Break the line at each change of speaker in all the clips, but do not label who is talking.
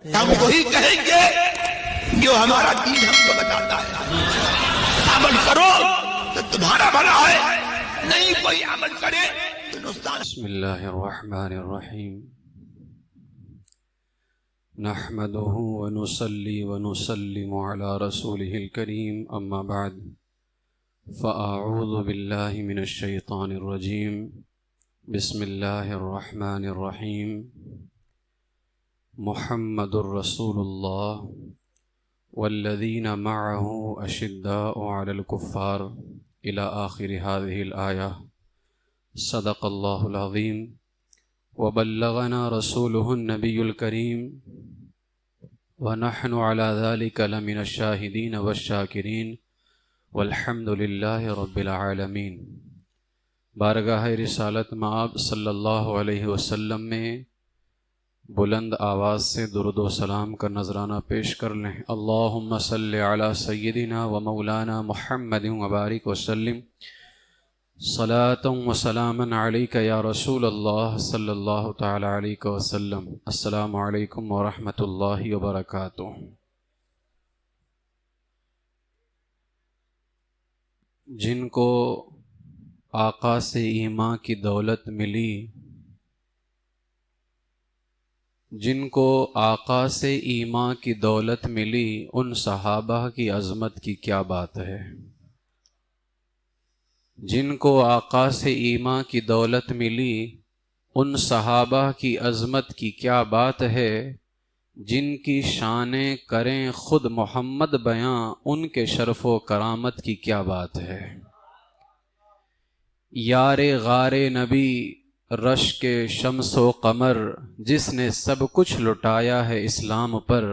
ہم وہی کہیں گے جو ہمارا دین ہم کو بتاتا ہے. عمل کرو تو تمہارا بھلا ہے، نہیں کوئی عمل کرے تو نقصان.
بسم اللہ الرحمن الرحیم نحمده ونصلي ونسلم على رسوله الكريم اما بعد فاعوذ باللہ من الشیطان الرجیم بسم اللہ الرحمن الرحیم محمد رسول اللہ والذین معه اشداء علی الکفار الى آخر هذه الآیہ. صدق اللہ العظیم وبلغنا رسوله النبی الکریم ونحن على ذلك لمن الشاہدین والشاکرین والحمد للہ رب العالمین. بارگاہ رسالت مآب صلی اللہ علیہ وسلم میں بلند آواز سے درود و سلام کا نذرانہ پیش کر لیں. اللہم صلی علی سیدنا و مولانا محمد وبارک وسلم صلاۃ و سلاما علیک یا رسول اللہ صلی اللہ تعالی علیہ وسلم. السلام علیکم ورحمۃ اللہ وبرکاتہ. جن کو آقا سے ایمان کی دولت ملی، جن کو آقا سے ایمان کی دولت ملی، ان صحابہ کی عظمت کی کیا بات ہے. جن کو آقا سے ایمان کی دولت ملی، ان صحابہ کی عظمت کی کیا بات ہے. جن کی شانیں کریں خود محمد بیاں، ان کے شرف و کرامت کی کیا بات ہے. یار غار نبی رش کے شمس و قمر، جس نے سب کچھ لٹایا ہے اسلام پر.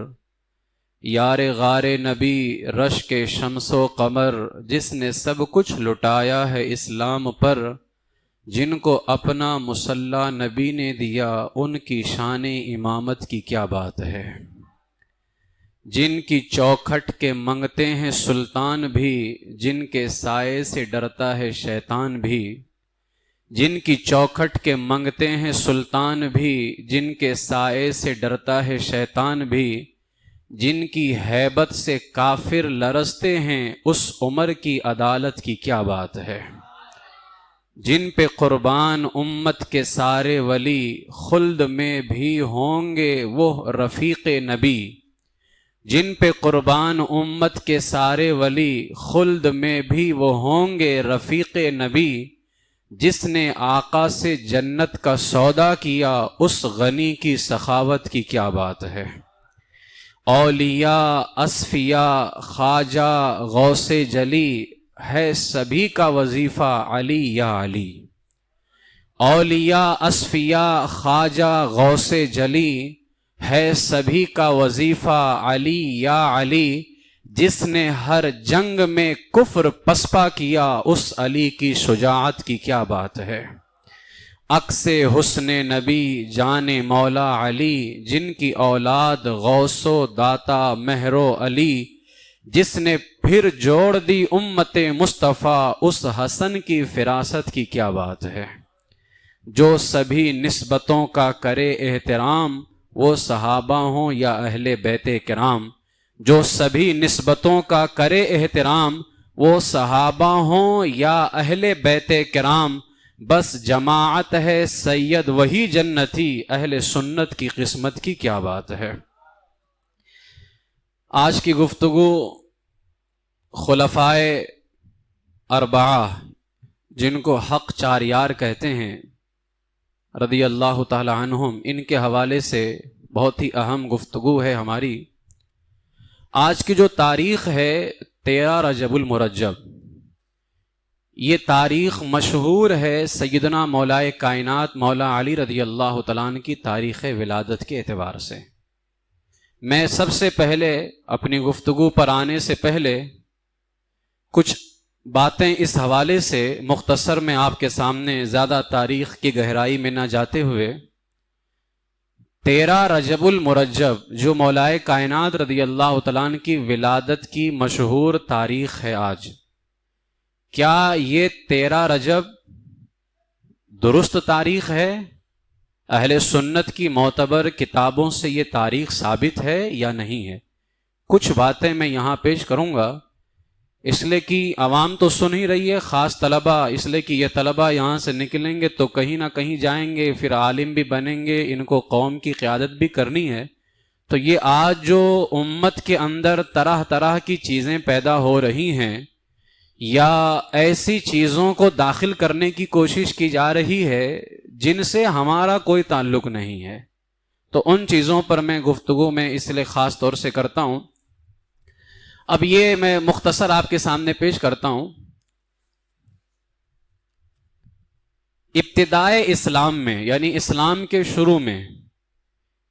یار غار نبی رش کے شمس و قمر، جس نے سب کچھ لٹایا ہے اسلام پر. جن کو اپنا مصلی نبی نے دیا، ان کی شان امامت کی کیا بات ہے. جن کی چوکھٹ کے منگتے ہیں سلطان بھی، جن کے سائے سے ڈرتا ہے شیطان بھی. جن کی چوکھٹ کے منگتے ہیں سلطان بھی، جن کے سائے سے ڈرتا ہے شیطان بھی. جن کی ہیبت سے کافر لرزتے ہیں، اس عمر کی عدالت کی کیا بات ہے. جن پہ قربان امت کے سارے ولی، خلد میں بھی ہوں گے وہ رفیق نبی. جن پہ قربان امت کے سارے ولی، خلد میں بھی وہ ہوں گے رفیق نبی. جس نے آقا سے جنت کا سودا کیا، اس غنی کی سخاوت کی کیا بات ہے. اولیاء اصفیاء خواجہ غوث جلی، ہے سبھی کا وظیفہ علی یا علی. اولیاء اصفیاء خواجہ غوث جلی، ہے سبھی کا وظیفہ علی یا علی. جس نے ہر جنگ میں کفر پسپا کیا، اس علی کی شجاعت کی کیا بات ہے. عکس حسن نبی جان مولا علی، جن کی اولاد غوث و داتا مہر و علی. جس نے پھر جوڑ دی امت مصطفیٰ، اس حسن کی فراست کی کیا بات ہے. جو سبھی نسبتوں کا کرے احترام، وہ صحابہ ہوں یا اہل بیت کرام. جو سبھی نسبتوں کا کرے احترام، وہ صحابہ ہوں یا اہل بیت کرام. بس جماعت ہے سید وہی جنتی، اہل سنت کی قسمت کی کیا بات ہے. آج کی گفتگو خلفائے اربعہ، جن کو حق چار یار کہتے ہیں رضی اللہ تعالی عنہم، ان کے حوالے سے بہت ہی اہم گفتگو ہے ہماری. آج کی جو تاریخ ہے 13 رجب المرجب، یہ تاریخ مشہور ہے سیدنا مولائے کائنات مولا علی رضی اللہ تعالیٰ عنہ کی تاریخ ولادت کے اعتبار سے. میں سب سے پہلے اپنی گفتگو پر آنے سے پہلے کچھ باتیں اس حوالے سے مختصر میں آپ کے سامنے، زیادہ تاریخ کی گہرائی میں نہ جاتے ہوئے. 13 رجب المرجب جو مولائے کائنات رضی اللہ تعالیٰ عنہ کی ولادت کی مشہور تاریخ ہے آج، کیا یہ 13 رجب درست تاریخ ہے اہل سنت کی معتبر کتابوں سے یہ تاریخ ثابت ہے یا نہیں ہے؟ کچھ باتیں میں یہاں پیش کروں گا، اس لیے کہ عوام تو سن ہی رہی ہے، خاص طلبہ، اس لیے کہ یہ طلبہ یہاں سے نکلیں گے تو کہیں نہ کہیں جائیں گے، پھر عالم بھی بنیں گے، ان کو قوم کی قیادت بھی کرنی ہے۔ تو یہ آج جو امت کے اندر طرح طرح کی چیزیں پیدا ہو رہی ہیں یا ایسی چیزوں کو داخل کرنے کی کوشش کی جا رہی ہے جن سے ہمارا کوئی تعلق نہیں ہے، تو ان چیزوں پر میں گفتگو میں اس لیے خاص طور سے کرتا ہوں۔ اب یہ میں مختصر آپ کے سامنے پیش کرتا ہوں۔ ابتدائے اسلام میں، یعنی اسلام کے شروع میں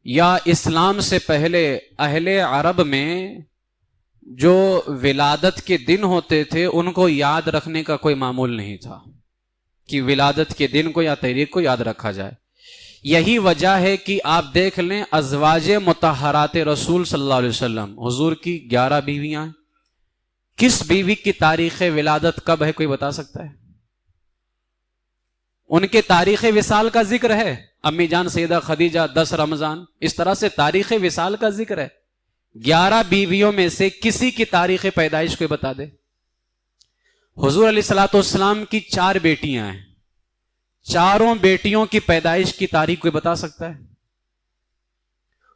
یا اسلام سے پہلے اہل عرب میں جو ولادت کے دن ہوتے تھے ان کو یاد رکھنے کا کوئی معمول نہیں تھا کہ ولادت کے دن کو یا تاریخ کو یاد رکھا جائے۔ یہی وجہ ہے کہ آپ دیکھ لیں ازواج مطہرات رسول صلی اللہ علیہ وسلم، حضور کی 11 بیویاں ہیں، کس بیوی کی تاریخ ولادت کب ہے کوئی بتا سکتا ہے؟ ان کے تاریخ وصال کا ذکر ہے، امی جان سیدہ خدیجہ 10 رمضان، اس طرح سے تاریخ وصال کا ذکر ہے۔ 11 بیویوں میں سے کسی کی تاریخ پیدائش کوئی بتا دے۔ حضور علیہ الصلوۃ والسلام کی 4 بیٹیاں ہیں، چاروں بیٹیوں کی پیدائش کی تاریخ کوئی بتا سکتا ہے؟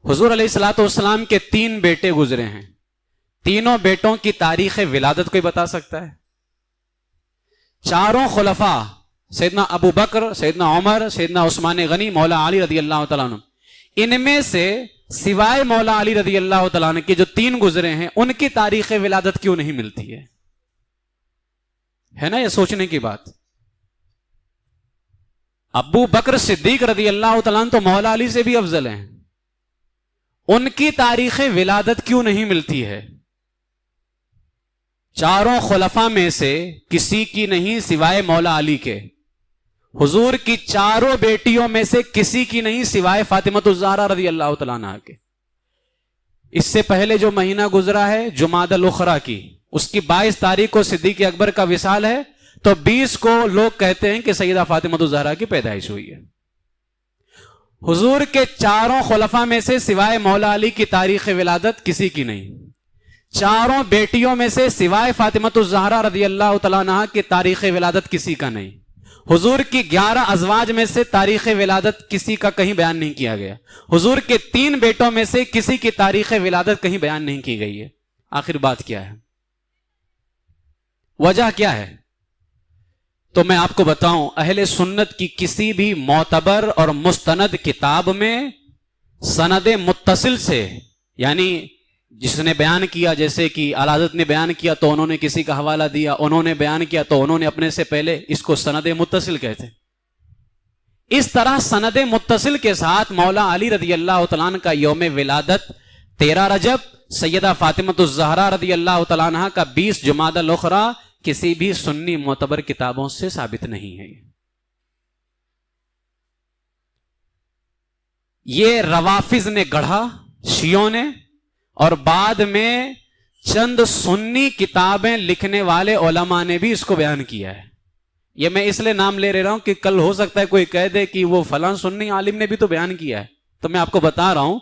حضور علیہ الصلوۃ والسلام کے 3 بیٹے گزرے ہیں، تینوں بیٹوں کی تاریخ ولادت کوئی بتا سکتا ہے؟ چاروں خلفاء سیدنا ابو بکر، سیدنا عمر، سیدنا عثمان غنی، مولا علی رضی اللہ تعالیٰ عنہ، ان میں سے سوائے مولا علی رضی اللہ تعالیٰ عنہ کے جو 3 گزرے ہیں ان کی تاریخ ولادت کیوں نہیں ملتی ہے نا یہ سوچنے کی بات۔ ابو بکر صدیق رضی اللہ تعالیٰ عنہ تو مولا علی سے بھی افضل ہیں، ان کی تاریخ ولادت کیوں نہیں ملتی ہے؟ چاروں خلفاء میں سے کسی کی نہیں سوائے مولا علی کے، حضور کی چاروں بیٹیوں میں سے کسی کی نہیں سوائے فاطمہ الزہرا رضی اللہ تعالیٰ عنہ کے۔ اس سے پہلے جو مہینہ گزرا ہے جمادی الاخری کی، اس کی 22 تاریخ کو صدیق اکبر کا وصال ہے، تو 20 کو لوگ کہتے ہیں کہ سیدہ فاطمہ الزہرا کی پیدائش ہوئی ہے۔ حضور کے چاروں خلفاء میں سے سوائے مولا علی کی تاریخ ولادت کسی کی نہیں، چاروں بیٹیوں میں سے سوائے فاطمہ الزہرا رضی اللہ تعالیٰ عنہ کی تاریخ ولادت کسی کا نہیں، حضور کی 11 ازواج میں سے تاریخ ولادت کسی کا کہیں بیان نہیں کیا گیا، حضور کے 3 بیٹوں میں سے کسی کی تاریخ ولادت کہیں بیان نہیں کی گئی ہے۔ آخر بات کیا ہے؟ وجہ کیا ہے؟ تو میں آپ کو بتاؤں، اہل سنت کی کسی بھی معتبر اور مستند کتاب میں سند متصل سے، یعنی جس نے بیان کیا، جیسے کہ اعلی حضرت نے بیان کیا تو انہوں نے کسی کا حوالہ دیا، انہوں نے بیان کیا تو انہوں نے اپنے سے پہلے، اس کو سند متصل کہتے ہیں۔ اس طرح سند متصل کے ساتھ مولا علی رضی اللہ تعالیٰ عنہ کا یوم ولادت 13 رجب، سیدہ فاطمہ الزہرا رضی اللہ تعالیٰ عنہ کا 20 جمادی الاخری کسی بھی سنی معتبر کتابوں سے ثابت نہیں ہے۔ یہ روافض نے گڑھا، شیعوں نے، اور بعد میں چند سنی کتابیں لکھنے والے علماء نے بھی اس کو بیان کیا ہے۔ یہ میں اس لیے نام لے رہا ہوں کہ کل ہو سکتا ہے کوئی کہہ دے کہ وہ فلاں سنی عالم نے بھی تو بیان کیا ہے، تو میں آپ کو بتا رہا ہوں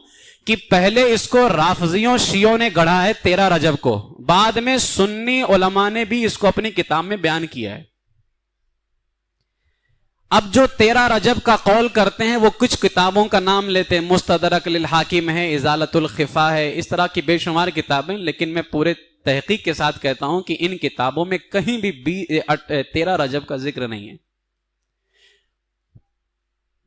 کہ پہلے اس کو رافضیوں شیعوں نے گڑھا ہے 13 رجب کو، بعد میں سنی علماء نے بھی اس کو اپنی کتاب میں بیان کیا ہے۔ اب جو 13 رجب کا قول کرتے ہیں وہ کچھ کتابوں کا نام لیتے ہیں، مستدرک للحاکم ہے، ازالۃ الخفا ہے، اس طرح کی بے شمار کتابیں، لیکن میں پورے تحقیق کے ساتھ کہتا ہوں کہ ان کتابوں میں کہیں بھی 13 رجب کا ذکر نہیں ہے۔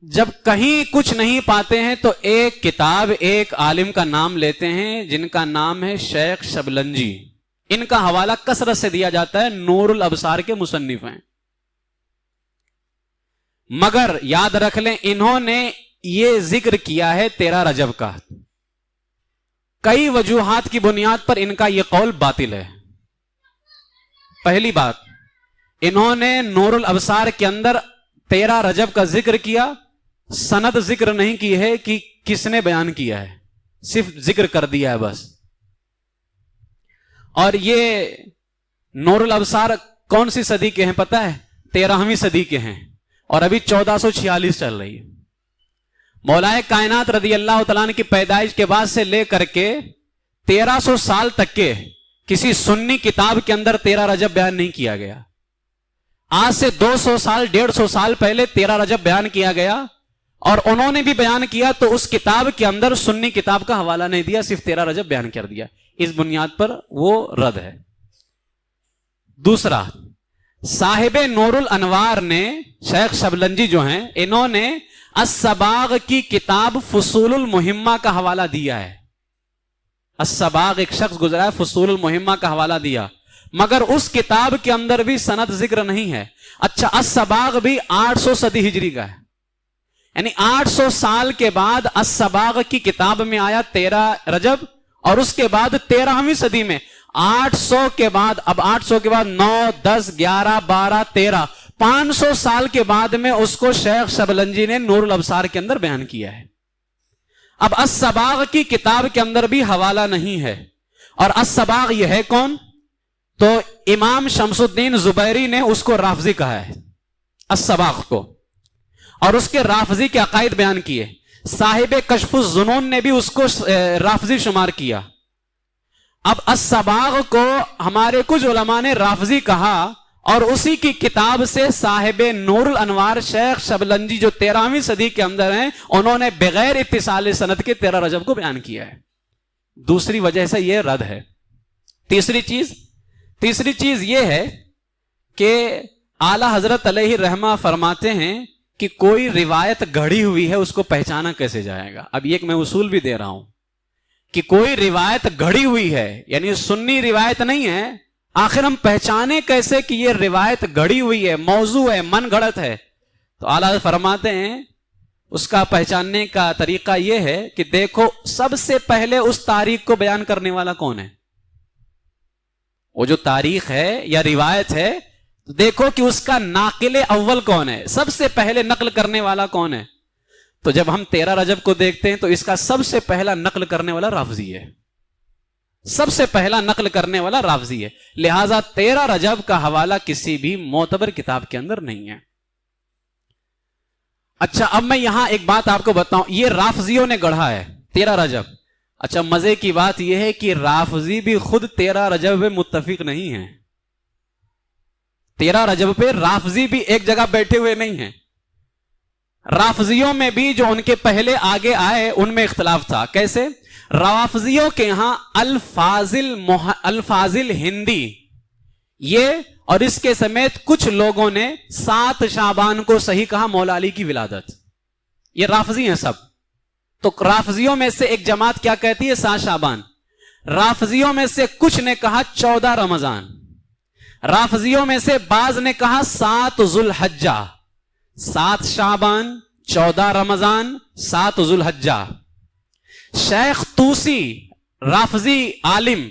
جب کہیں کچھ نہیں پاتے ہیں تو ایک کتاب، ایک عالم کا نام لیتے ہیں جن کا نام ہے شیخ شبلنجی، ان کا حوالہ کثرت سے دیا جاتا ہے، نور الابصار کے مصنف ہیں، مگر یاد رکھ لیں انہوں نے یہ ذکر کیا ہے 13 رجب کا، کئی وجوہات کی بنیاد پر ان کا یہ قول باطل ہے۔ پہلی بات، انہوں نے نور الابصار کے اندر 13 رجب کا ذکر کیا، سند ذکر نہیں کی ہے کہ کس نے بیان کیا ہے، صرف ذکر کر دیا ہے بس۔ اور یہ نور الابصار کون سی صدی کے ہیں پتہ ہے؟ 13ویں صدی کے ہیں، اور ابھی 1446 چل رہی ہے۔ مولائے کائنات رضی اللہ تعالیٰ عنہ کی پیدائش کے بعد سے لے کر کے 1300 سال تک کے کسی سنی کتاب کے اندر 13 رجب بیان نہیں کیا گیا. آج سے 200 سال 150 سال پہلے 13 رجب بیان کیا گیا، اور انہوں نے بھی بیان کیا تو اس کتاب کے اندر سنی کتاب کا حوالہ نہیں دیا، صرف 13 رجب بیان کر دیا. اس بنیاد پر وہ رد ہے. دوسرا، صاحب نور الانوار نے، شیخ شبلنجی جو ہیں، انہوں نے الصباغ کی کتاب فصول المہمہ کا حوالہ دیا ہے. الصباغ ایک شخص گزرا ہے، فصول المہمہ کا حوالہ دیا، مگر اس کتاب کے اندر بھی سند ذکر نہیں ہے. اچھا، الصباغ بھی 800 صدی ہجری کا ہے، یعنی 800 سال کے بعد الصباغ کی کتاب میں آیا 13 رجب، اور اس کے بعد 13ویں صدی میں 800 کے بعد، اب 800 کے بعد 9 10 11 12 13 500 سال کے بعد میں اس کو شیخ شبلنجی نے نور الابصار کے اندر بیان کیا ہے. اب الصباغ کی کتاب کے اندر بھی حوالہ نہیں ہے. اور الصباغ یہ ہے کون؟ تو امام شمس الدین زبیری نے اس کو رافضی کہا ہے، الصباغ کو، اور اس کے رافضی کے عقائد بیان کیے. صاحب کشف الظنون نے بھی اس کو رافضی شمار کیا. اب الصباغ کو ہمارے کچھ علماء نے رافضی کہا، اور اسی کی کتاب سے صاحب نور الانوار شیخ شبلنجی جو 13ویں صدی کے اندر ہیں، انہوں نے بغیر اتصال سند کے 13 رجب کو بیان کیا ہے. دوسری وجہ سے یہ رد ہے. تیسری چیز یہ ہے کہ اعلی حضرت علیہ رحمہ فرماتے ہیں کہ کوئی روایت گھڑی ہوئی ہے، اس کو پہچانا کیسے جائے گا. اب ایک میں اصول بھی دے رہا ہوں کہ کوئی روایت گھڑی ہوئی ہے، یعنی سنی روایت نہیں ہے، آخر ہم پہچانے کیسے کہ یہ روایت گھڑی ہوئی ہے، موضوع ہے، من گھڑت ہے. تو اعلیٰ فرماتے ہیں اس کا پہچاننے کا طریقہ یہ ہے کہ دیکھو سب سے پہلے اس تاریخ کو بیان کرنے والا کون ہے. وہ جو تاریخ ہے یا روایت ہے، دیکھو کہ اس کا ناقل اول کون ہے، سب سے پہلے نقل کرنے والا کون ہے. تو جب ہم 13 رجب کو دیکھتے ہیں تو اس کا سب سے پہلا نقل کرنے والا رافضی ہے، سب سے پہلا نقل کرنے والا رافضی ہے. لہذا 13 رجب کا حوالہ کسی بھی معتبر کتاب کے اندر نہیں ہے. اچھا، اب میں یہاں ایک بات آپ کو بتاؤں، یہ رافضیوں نے گڑھا ہے 13 رجب. اچھا، مزے کی بات یہ ہے کہ رافضی بھی خود 13 رجب میں متفق نہیں ہیں. 13 رجب پہ رافضی بھی ایک جگہ بیٹھے ہوئے نہیں ہیں. رافضیوں میں بھی جو ان کے پہلے آگے آئے ان میں اختلاف تھا. کیسے؟ رافضیوں کے یہاں الفاظل ہندی یہ اور اس کے سمیت کچھ لوگوں نے 7 شعبان کو صحیح کہا مولا علی کی ولادت. یہ رافضی ہیں سب. تو رافضیوں میں سے ایک جماعت کیا کہتی ہے 7 شعبان. رافضیوں میں سے کچھ نے کہا 14 رمضان. رافضیوں میں سے بعض نے کہا 7 ذوالحجہ. 7 شعبان، 14 رمضان، 7 ذوالحجہ. شیخ طوسی رافضی عالم،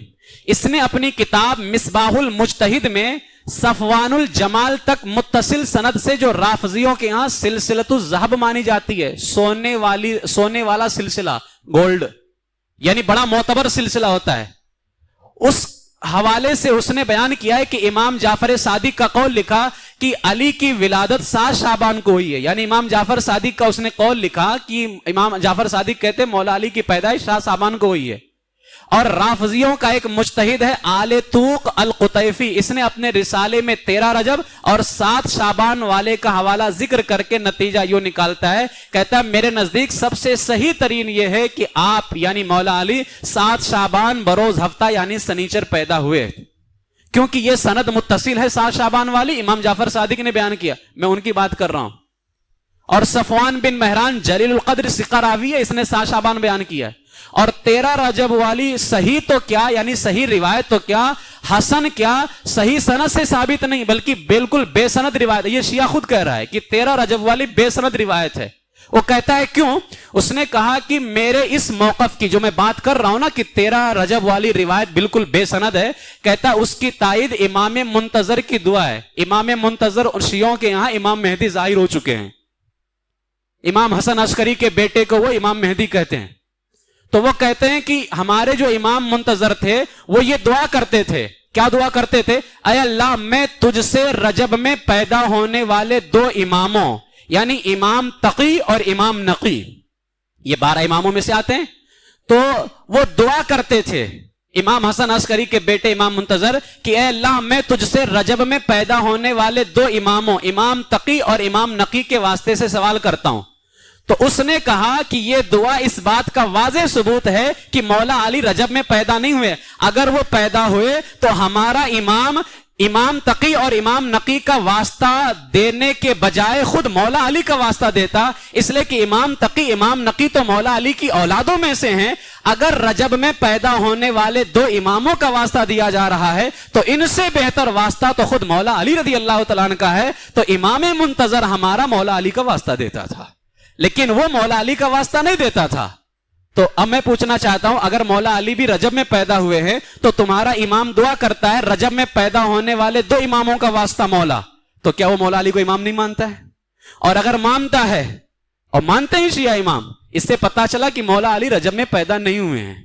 اس نے اپنی کتاب مصباح المجتہد میں صفوان الجمال تک متصل سند سے، جو رافضیوں کے ہاں سلسلۃ الذہب مانی جاتی ہے، سونے والا سلسلہ، گولڈ، یعنی بڑا معتبر سلسلہ ہوتا ہے، اس حوالے سے اس نے بیان کیا ہے کہ امام جعفر صادق کا قول لکھا کہ علی کی ولادت 7 شعبان کو ہوئی ہے. یعنی امام جعفر صادق کا اس نے قول لکھا کہ امام جعفر صادق کہتے مولا علی کی پیدائش 7 شعبان کو ہوئی ہے. اور رافضیوں کا ایک مجتہد ہے آل توق القطیفی، اس نے اپنے رسالے میں 13 رجب اور 7 شعبان والے کا حوالہ ذکر کر کے نتیجہ یوں نکالتا ہے، کہتا ہے میرے نزدیک سب سے صحیح ترین یہ ہے کہ آپ یعنی مولا علی 7 شعبان بروز ہفتہ یعنی سنیچر پیدا ہوئے، کیونکہ یہ سند متصل ہے 7 شعبان والی، امام جعفر صادق نے بیان کیا، میں ان کی بات کر رہا ہوں. اور صفوان بن مہران جلیل القدر ثقہ راوی ہے، اس نے 7 شعبان بیان کیا ہے. اور 13 رجب والی صحیح تو کیا، یعنی صحیح روایت تو کیا، حسن کیا، صحیح سند سے ثابت نہیں بلکہ بالکل بے سند روایت. یہ شیعہ خود کہہ رہا ہے کہ 13 رجب والی بے سند روایت ہے. وہ کہتا ہے کیوں؟ اس نے کہا کہ میرے اس موقف کی جو میں بات کر رہا ہوں نا کہ 13 رجب والی روایت بالکل بے سند ہے، کہتا ہے اس کی تائید امام منتظر کی دعا ہے. امام منتظر اور شیعوں کے یہاں امام مہدی ظاہر ہو چکے ہیں. امام حسن عسکری کے بیٹے کو وہ امام مہدی کہتے ہیں. تو وہ کہتے ہیں کہ ہمارے جو امام منتظر تھے وہ یہ دعا کرتے تھے. کیا دعا کرتے تھے؟ اے اللہ میں تجھ سے رجب میں پیدا ہونے والے 2 اماموں یعنی امام تقی اور امام نقی، یہ 12 اماموں میں سے آتے ہیں. تو وہ دعا کرتے تھے امام حسن عسکری کے بیٹے امام منتظر کہ اے اللہ میں تجھ سے رجب میں پیدا ہونے والے 2 اماموں امام تقی اور امام نقی کے واسطے سے سوال کرتا ہوں. تو اس نے کہا کہ یہ دعا اس بات کا واضح ثبوت ہے کہ مولا علی رجب میں پیدا نہیں ہوئے. اگر وہ پیدا ہوئے تو ہمارا امام تقی اور امام نقی کا واسطہ دینے کے بجائے خود مولا علی کا واسطہ دیتا، اس لیے کہ امام تقی امام نقی تو مولا علی کی اولادوں میں سے ہیں. اگر رجب میں پیدا ہونے والے 2 اماموں کا واسطہ دیا جا رہا ہے تو ان سے بہتر واسطہ تو خود مولا علی رضی اللہ تعالیٰ عنہ کا ہے. تو امام منتظر ہمارا مولا علی کا واسطہ دیتا تھا، لیکن وہ مولا علی کا واسطہ نہیں دیتا تھا. تو اب میں پوچھنا چاہتا ہوں اگر مولا علی بھی رجب میں پیدا ہوئے ہیں تو تمہارا امام دعا کرتا ہے رجب میں پیدا ہونے والے 2 اماموں کا واسطہ مولا، تو کیا وہ مولا علی کو امام نہیں مانتا ہے؟ اور اگر مانتا ہے اور مانتے ہیں شیعہ امام، اس سے پتا چلا کہ مولا علی رجب میں پیدا نہیں ہوئے ہیں.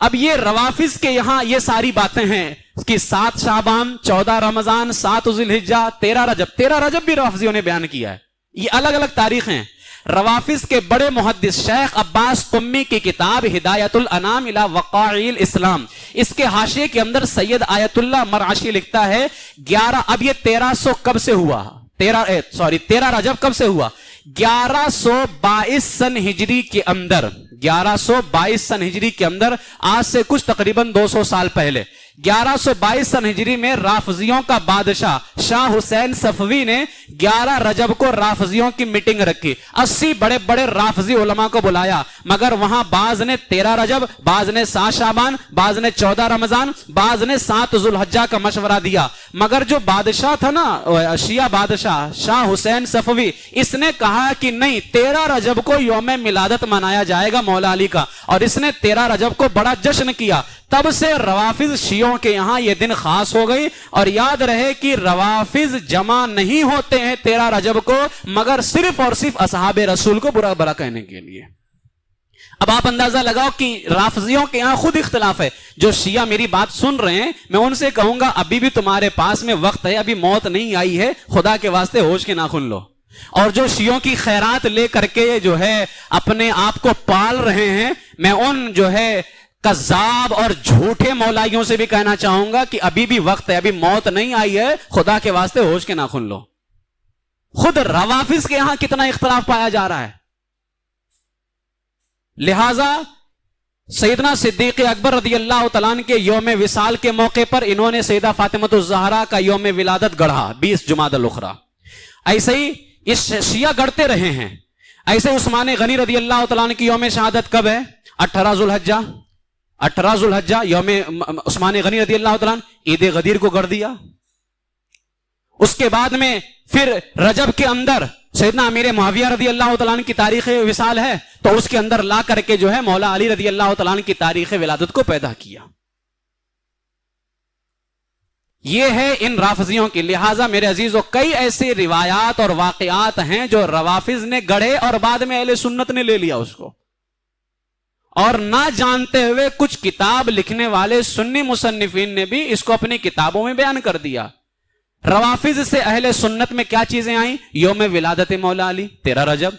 اب یہ روافظ کے یہاں یہ ساری باتیں ہیں کہ 7 شعبان 14 رمضان 7 ذی الحجہ 13 رجب بھی روافظیوں نے بیان کیا ہے. یہ الگ الگ تاریخیں ہیں. روافظ کے بڑے محدث شیخ عباس قمی کی کتاب ہدایت الانام الی وقائع الاسلام، اس کے حاشیے کے اندر سید آیت اللہ مرعشی لکھتا ہے 11 اب یہ 1300 کب سے ہوا 13 رجب کب سے ہوا 1122 سن ہجری کے اندر 1122 سن ہجری کے اندر آج سے کچھ تقریباً 200 سال پہلے 1122 سن ہجری میں رافضیوں کا بادشاہ شاہ حسین صفوی نے 11 رجب کو رافضیوں کی میٹنگ رکھی. 80 بڑے بڑے رافضی علماء کو بلایا، مگر وہاں بعض نے 13 رجب، بعض نے 7 شعبان، بعض نے 14 رمضان، بعض نے 7 ذو الحجہ کا مشورہ دیا. مگر جو بادشاہ تھا نا شیعہ بادشاہ شاہ حسین صفوی، اس نے کہا کہ نہیں 13 رجب کو یوم میلادت منایا جائے گا مولا علی کا، اور اس نے 13 رجب کو بڑا جشن کیا. تب سے روافظ شیعوں کے یہاں یہ دن خاص ہو گئی. اور یاد رہے کہ روافظ جمع نہیں ہوتے ہیں 13 رجب کو مگر صرف اور صرف اصحاب رسول کو برا برا کہنے کے لیے. اب آپ اندازہ لگاؤ کہ رافضیوں کے یہاں خود اختلاف ہے. جو شیعہ میری بات سن رہے ہیں میں ان سے کہوں گا ابھی بھی تمہارے پاس میں وقت ہے، ابھی موت نہیں آئی ہے، خدا کے واسطے ہوش کے ناخن لو. اور جو شیعوں کی خیرات لے کر کے جو ہے اپنے آپ کو پال رہے ہیں، میں ان جو ہے کذاب اور جھوٹے مولائیوں سے بھی کہنا چاہوں گا کہ ابھی بھی وقت ہے، ابھی موت نہیں آئی ہے، خدا کے واسطے ہوش کے ناخن لو. خود روافظ کے یہاں کتنا اختلاف پایا جا رہا ہے. لہذا سیدنا صدیق اکبر رضی اللہ تعالیٰ عنہ کے یوم وصال کے موقع پر انہوں نے سیدہ فاطمۃ الزہرا کا یوم ولادت گڑھا 20 جمادی الاخری. ایسے ہی اس شیعہ گڑھتے رہے ہیں. ایسے عثمان غنی رضی اللہ تعالیٰ عنہ کی یوم شہادت کب ہے؟ 18 ذو الحجہ یوم عثمان غنی رضی اللہ تعالیٰ عنہ عید غدیر کو گڑھ دیا. اس کے بعد میں پھر رجب کے اندر سیدنا امیر معاویہ رضی اللہ تعالیٰ عنہ کی تاریخ وصال ہے تو اس کے اندر لا کر کے جو ہے مولا علی رضی اللہ تعالیٰ عنہ کی تاریخ ولادت کو پیدا کیا. یہ ہے ان رافضیوں کی. لہٰذا میرے عزیزو کئی ایسی روایات اور واقعات ہیں جو روافظ نے گڑھے اور بعد میں اہل سنت نے لے لیا اس کو، اور نہ جانتے ہوئے کچھ کتاب لکھنے والے سنی مصنفین نے بھی اس کو اپنی کتابوں میں بیان کر دیا. روافظ سے اہل سنت میں کیا چیزیں آئیں؟ یوم ولادت مولا علی 13 رجب،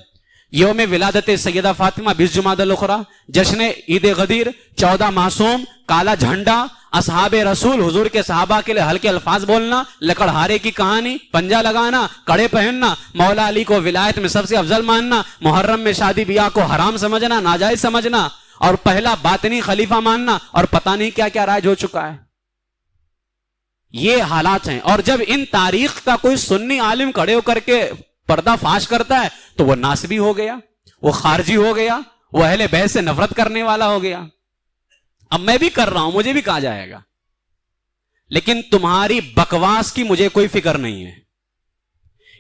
یوم ولادت سیدہ فاطمہ 20 جمادی الاخری، جشن عید غدیر 14 معصوم، کالا جھنڈا، اصحاب رسول حضور کے صحابہ کے لیے ہلکے الفاظ بولنا، لکڑہارے کی کہانی، پنجہ لگانا، کڑے پہننا، مولا علی کو ولایت میں سب سے افضل ماننا، محرم میں شادی بیاہ کو حرام سمجھنا، ناجائز سمجھنا، اور پہلا باطنی خلیفہ ماننا، اور پتہ نہیں کیا کیا رائج ہو چکا ہے. یہ حالات ہیں. اور جب ان تاریخ کا کوئی سنی عالم کھڑے ہو کر کے پردہ فاش کرتا ہے تو وہ ناسبی ہو گیا، وہ خارجی ہو گیا، وہ اہل بیت سے نفرت کرنے والا ہو گیا. اب میں بھی کر رہا ہوں، مجھے بھی کہا جائے گا، لیکن تمہاری بکواس کی مجھے کوئی فکر نہیں ہے،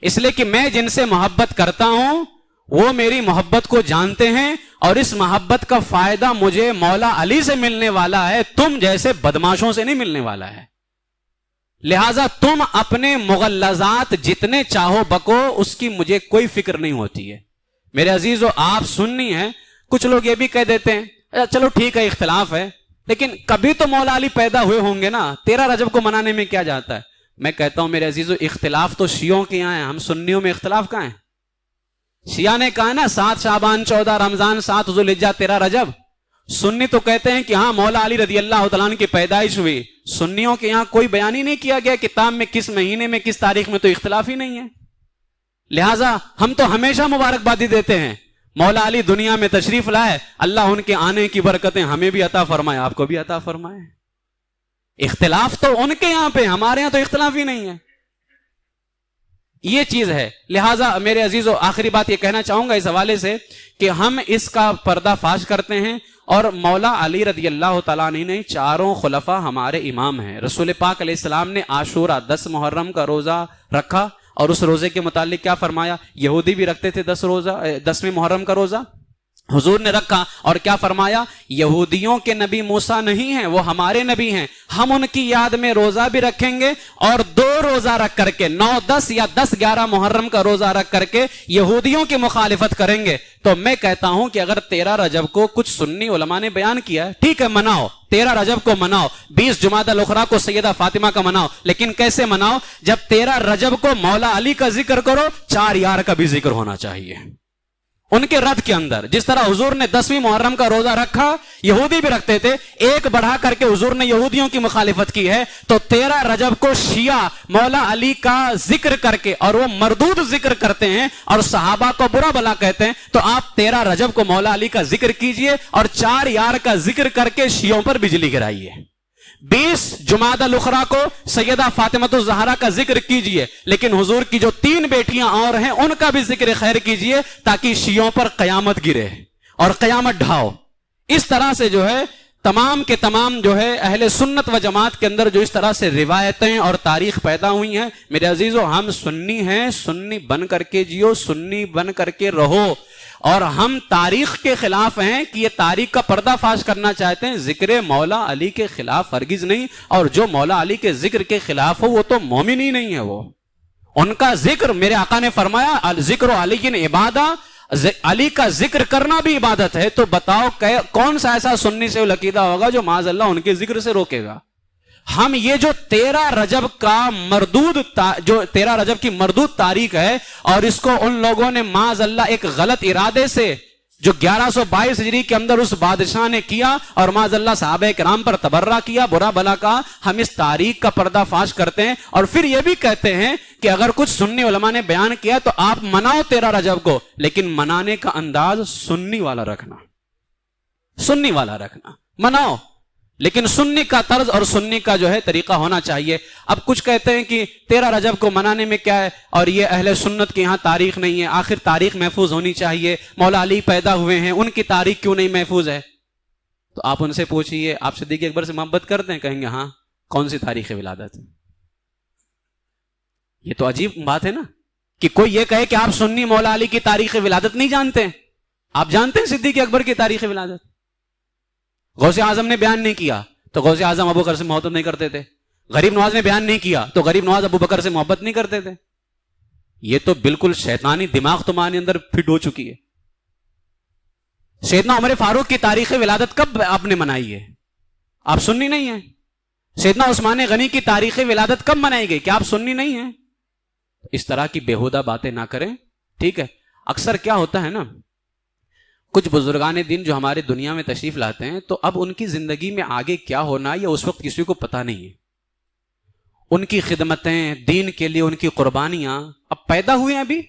اس لیے کہ میں جن سے محبت کرتا ہوں وہ میری محبت کو جانتے ہیں، اور اس محبت کا فائدہ مجھے مولا علی سے ملنے والا ہے، تم جیسے بدماشوں سے نہیں ملنے والا ہے. لہٰذا تم اپنے مغلظات جتنے چاہو بکو، اس کی مجھے کوئی فکر نہیں ہوتی ہے. میرے عزیزو آپ سننی ہیں، کچھ لوگ یہ بھی کہہ دیتے ہیں چلو ٹھیک ہے اختلاف ہے، لیکن کبھی تو مولا علی پیدا ہوئے ہوں گے نا، 13 رجب کو منانے میں کیا جاتا ہے. میں کہتا ہوں میرے عزیزو اختلاف تو شیعوں کے یہاں ہیں، ہم سنیوں میں اختلاف کہاں ہیں؟ شیعہ نے کہا نا 7 شعبان 14 رمضان 7 ذوالحجہ 13 رجب. سنی تو کہتے ہیں کہ ہاں مولا علی رضی اللہ تعالیٰ عنہ کی پیدائش ہوئی. سنیوں کے یہاں کوئی بیان ہی نہیں کیا گیا کتاب میں کس مہینے میں کس تاریخ میں, تو اختلاف ہی نہیں ہے. لہٰذا ہم تو ہمیشہ مبارکبادی دیتے ہیں. مولا علی دنیا میں تشریف لائے, اللہ ان کے آنے کی برکتیں ہمیں بھی عطا فرمائے, آپ کو بھی عطا فرمائے. اختلاف تو ان کے یہاں پہ, ہمارے یہاں تو اختلاف ہی نہیں ہے. یہ چیز ہے. لہٰذا میرے عزیزو, آخری بات یہ کہنا چاہوں گا اس حوالے سے کہ ہم اس کا پردہ فاش کرتے ہیں, اور مولا علی رضی اللہ تعالیٰ عنہ نے 4 خلفاء ہمارے امام ہیں. رسول پاک علیہ السلام نے عاشورہ 10 محرم کا روزہ رکھا, اور اس روزے کے متعلق کیا فرمایا؟ یہودی بھی رکھتے تھے 10ویں محرم کا روزہ, حضور نے رکھا, اور کیا فرمایا؟ یہودیوں کے نبی موسیٰ نہیں ہیں, وہ ہمارے نبی ہیں, ہم ان کی یاد میں روزہ بھی رکھیں گے, اور 2 روزہ رکھ کر کے 9, 10 یا 10, 11 محرم کا روزہ رکھ کر کے یہودیوں کی مخالفت کریں گے. تو میں کہتا ہوں کہ اگر 13 رجب کو کچھ سنی علماء نے بیان کیا ہے, ٹھیک ہے مناؤ, 13 رجب کو مناؤ, 20 جمادی الاخری کو سیدہ فاطمہ کا مناؤ, لیکن کیسے مناؤ؟ جب 13 رجب کو مولا علی کا ذکر کرو, 4 یار کا بھی ذکر ہونا چاہیے ان کے رد کے اندر. جس طرح حضور نے 10ویں محرم کا روزہ رکھا, یہودی بھی رکھتے تھے, ایک بڑھا کر کے حضور نے یہودیوں کی مخالفت کی ہے, تو 13 رجب کو شیعہ مولا علی کا ذکر کر کے, اور وہ مردود ذکر کرتے ہیں اور صحابہ کو برا بلا کہتے ہیں, تو آپ 13 رجب کو مولا علی کا ذکر کیجئے اور 4 یار کا ذکر کر کے شیعوں پر بجلی گرائیے. 20 جمادی الاخری کو سیدہ فاطمہ الزہرا کا ذکر کیجئے, لیکن حضور کی جو 3 بیٹیاں اور ہیں ان کا بھی ذکر خیر کیجئے, تاکہ شیعوں پر قیامت گرے اور قیامت ڈھاؤ. اس طرح سے جو ہے تمام کے تمام جو ہے اہل سنت و جماعت کے اندر جو اس طرح سے روایتیں اور تاریخ پیدا ہوئی ہیں, میرے عزیزو ہم سنی ہیں, سنی بن کر کے جیو, سنی بن کر کے رہو. اور ہم تاریخ کے خلاف ہیں کہ یہ تاریخ کا پردہ فاش کرنا چاہتے ہیں, ذکر مولا علی کے خلاف ہرگز نہیں. اور جو مولا علی کے ذکر کے خلاف ہو وہ تو مومن ہی نہیں ہے. وہ ان کا ذکر, میرے آقا نے فرمایا ذکر علی عبادہ, علی کا ذکر کرنا بھی عبادت ہے. تو بتاؤ کون سا ایسا سنی سے عقیدہ ہوگا جو معاذ اللہ ان کے ذکر سے روکے گا؟ ہم یہ جو 13 رجب کا جو 13 رجب کی مردود تاریخ ہے, اور اس کو ان لوگوں نے معاذ اللہ ایک غلط ارادے سے جو 1122 ہجری کے اندر اس بادشاہ نے کیا, اور معاذ اللہ صحابہ کرام پر تبرہ کیا, برا بلا کا, ہم اس تاریخ کا پردہ فاش کرتے ہیں. اور پھر یہ بھی کہتے ہیں کہ اگر کچھ سنی علماء نے بیان کیا تو آپ مناؤ 13 رجب کو, لیکن منانے کا انداز سنی والا رکھنا, سنی والا رکھنا, مناؤ لیکن سنی کا طرز اور سنی کا جو ہے طریقہ ہونا چاہیے. اب کچھ کہتے ہیں کہ 13 رجب کو منانے میں کیا ہے, اور یہ اہل سنت کے یہاں تاریخ نہیں ہے, آخر تاریخ محفوظ ہونی چاہیے, مولا علی پیدا ہوئے ہیں, ان کی تاریخ کیوں نہیں محفوظ ہے؟ تو آپ ان سے پوچھئے, آپ صدیق اکبر سے محبت کرتے ہیں؟ کہیں گے ہاں. کون سی تاریخ ولادت؟ یہ تو عجیب بات ہے نا کہ کوئی یہ کہے کہ آپ سنی مولا علی کی تاریخ ولادت نہیں جانتے ہیں. آپ جانتے ہیں صدیق اکبر کی تاریخ ولادت؟ غوث اعظم نے بیان نہیں کیا تو غوث اعظم ابو بکر سے محبت نہیں کرتے تھے. غریب نواز نے بیان نہیں کیا تو غریب نواز ابو بکر سے محبت نہیں کرتے تھے. یہ تو بالکل شیطانی دماغ تمہارے اندر فٹ ہو چکی ہے. سیدنا عمر فاروق کی تاریخ ولادت کب آپ نے منائی ہے؟ آپ سنی نہیں ہیں. سیدنا عثمان غنی کی تاریخ ولادت کب منائی گئی؟ کیا آپ سنی نہیں ہیں؟ اس طرح کی بیہودہ باتیں نہ کریں, ٹھیک ہے. اکثر کیا ہوتا ہے نا, کچھ بزرگان دین جو ہمارے دنیا میں تشریف لاتے ہیں تو اب ان کی زندگی میں آگے کیا ہونا یہ اس وقت کسی کو پتہ نہیں ہے. ان کی خدمتیں دین کے لیے, ان کی قربانیاں اب پیدا ہوئی ہیں ابھی,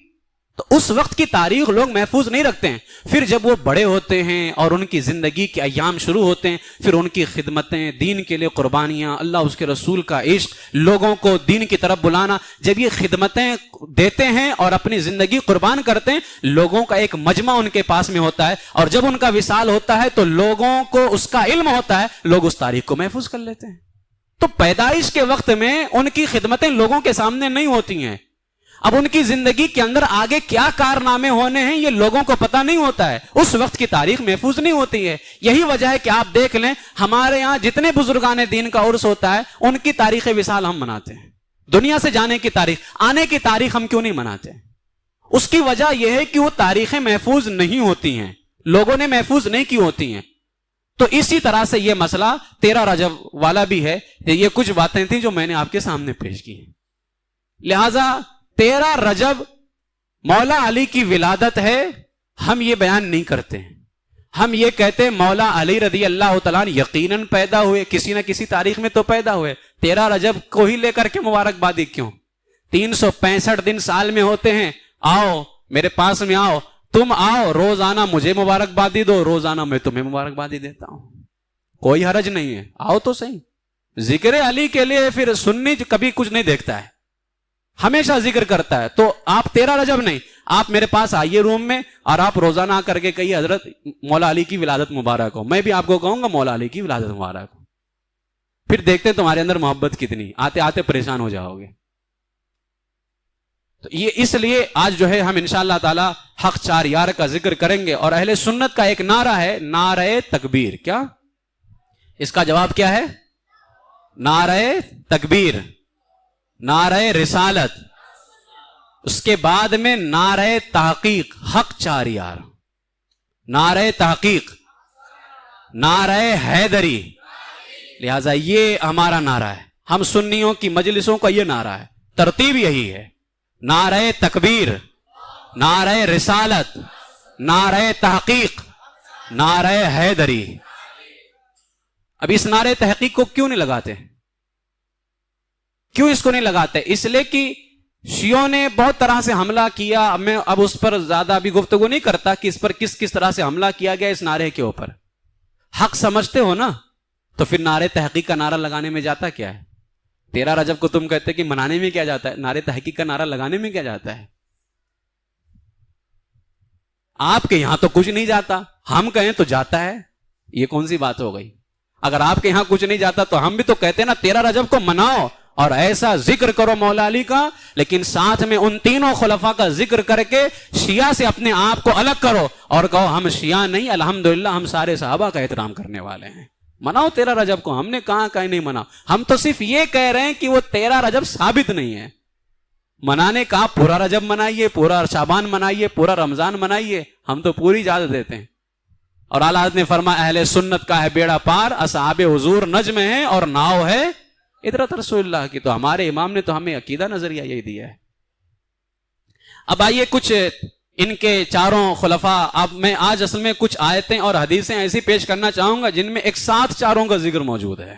تو اس وقت کی تاریخ لوگ محفوظ نہیں رکھتے ہیں. پھر جب وہ بڑے ہوتے ہیں اور ان کی زندگی کے ایام شروع ہوتے ہیں, پھر ان کی خدمتیں, دین کے لیے قربانیاں, اللہ اس کے رسول کا عشق, لوگوں کو دین کی طرف بلانا, جب یہ خدمتیں دیتے ہیں اور اپنی زندگی قربان کرتے ہیں, لوگوں کا ایک مجمع ان کے پاس میں ہوتا ہے, اور جب ان کا وصال ہوتا ہے تو لوگوں کو اس کا علم ہوتا ہے, لوگ اس تاریخ کو محفوظ کر لیتے ہیں. تو پیدائش کے وقت میں ان کی خدمتیں لوگوں کے سامنے نہیں ہوتی ہیں. اب ان کی زندگی کے اندر آگے کیا کارنامے ہونے ہیں یہ لوگوں کو پتہ نہیں ہوتا ہے, اس وقت کی تاریخ محفوظ نہیں ہوتی ہے. یہی وجہ ہے کہ آپ دیکھ لیں ہمارے یہاں جتنے بزرگان دین کا عرس ہوتا ہے ان کی تاریخ وصال ہم مناتے ہیں. دنیا سے جانے کی تاریخ, آنے کی تاریخ ہم کیوں نہیں مناتے؟ اس کی وجہ یہ ہے کہ وہ تاریخیں محفوظ نہیں ہوتی ہیں, لوگوں نے محفوظ نہیں کی ہوتی ہیں. تو اسی طرح سے یہ مسئلہ 13 رجب والا بھی ہے. یہ کچھ باتیں تھیں جو میں نے آپ کے سامنے پیش کی ہیں. لہذا 13 رجب مولا علی کی ولادت ہے، ہم یہ بیان نہیں کرتے ہیں. ہم یہ کہتے ہیں مولا علی رضی اللہ تعالیٰ یقیناً پیدا ہوئے، کسی نہ کسی تاریخ میں تو پیدا ہوئے. 13 رجب کو ہی لے کر کے مبارکبادی کیوں؟ 365 دن سال میں ہوتے ہیں. آؤ میرے پاس میں آؤ، تم آؤ روزانہ مجھے مبارکبادی دو، روزانہ میں تمہیں مبارکبادی دیتا ہوں، کوئی حرج نہیں ہے. آؤ تو صحیح. ذکر علی کے لیے پھر سنی کبھی کچھ نہیں دیکھتا ہے، ہمیشہ ذکر کرتا ہے. تو آپ 13 رجب نہیں، آپ میرے پاس آئیے روم میں اور آپ روزانہ آ کر کے کہیے حضرت مولا علی کی ولادت مبارک ہو. میں بھی آپ کو کہوں گا مولا علی کی ولادت مبارک ہو. پھر دیکھتے ہیں تمہارے اندر محبت کتنی، آتے آتے پریشان ہو جاؤ گے. تو یہ اس لیے آج جو ہے ہم انشاءاللہ تعالی حق چار یار کا ذکر کریں گے. اور اہل سنت کا ایک نعرہ ہے، نعرہ تکبیر. کیا اس کا جواب کیا ہے؟ نعرہ تکبیر، نعرہ رسالت، اس کے بعد میں نعرہ تحقیق، حق چار یار، نعرہ تحقیق، نعرہ حیدری. لہذا یہ ہمارا نعرہ ہے، ہم سنیوں کی مجلسوں کا یہ نعرہ ہے، ترتیب یہی ہے. نعرہ تکبیر، نعرہ رسالت، نعرہ تحقیق، نعرہ حیدری. اب اس نعرہ تحقیق کو کیوں نہیں لگاتے؟ کیوں اس کو نہیں لگاتے؟ اس لیے کہ شیعوں نے بہت طرح سے حملہ کیا. میں اب اس پر زیادہ بھی گفتگو نہیں کرتا کہ اس پر کس کس طرح سے حملہ کیا گیا اس نعرے کے اوپر. حق سمجھتے ہو نا، تو پھر نعرہ تحقیق کا نعرہ لگانے میں جاتا کیا ہے؟ 13 رجب کو تم کہتے کہ منانے میں کیا جاتا ہے، نعرہ تحقیق کا نعرہ لگانے میں کیا جاتا ہے؟ آپ کے یہاں تو کچھ نہیں جاتا، ہم کہیں تو جاتا ہے. یہ کون سی بات ہو گئی؟ اگر آپ کے یہاں کچھ نہیں جاتا تو ہم بھی تو کہتے ہیں نا 13 رجب کو مناؤ اور ایسا ذکر کرو مولا علی کا، لیکن ساتھ میں ان تینوں خلفاء کا ذکر کر کے شیعہ سے اپنے آپ کو الگ کرو اور کہو ہم شیعہ نہیں، الحمدللہ ہم سارے صحابہ کا احترام کرنے والے ہیں. مناؤ 13 رجب کو، ہم نے کہاں کہیں نہیں مناؤ. ہم تو صرف یہ کہہ رہے ہیں کہ وہ 13 رجب ثابت نہیں ہے. منانے کا پورا رجب منائیے، پورا شعبان منائیے، پورا رمضان منائیے، ہم تو پوری اجازت دیتے ہیں. اور اعلیٰ حضرت نے فرمایا اہل سنت کا ہے بیڑا پار، اصحاب حضور نجم ہے اور ناؤ ہے ادرت رسول اللہ کی. تو ہمارے امام نے تو ہمیں عقیدہ نظریہ یہی دیا ہے. اب آئیے کچھ ان کے چاروں خلفاء، اب میں آج اصل میں کچھ آیتیں اور حدیثیں ایسی پیش کرنا چاہوں گا جن میں ایک ساتھ چاروں کا ذکر موجود ہے.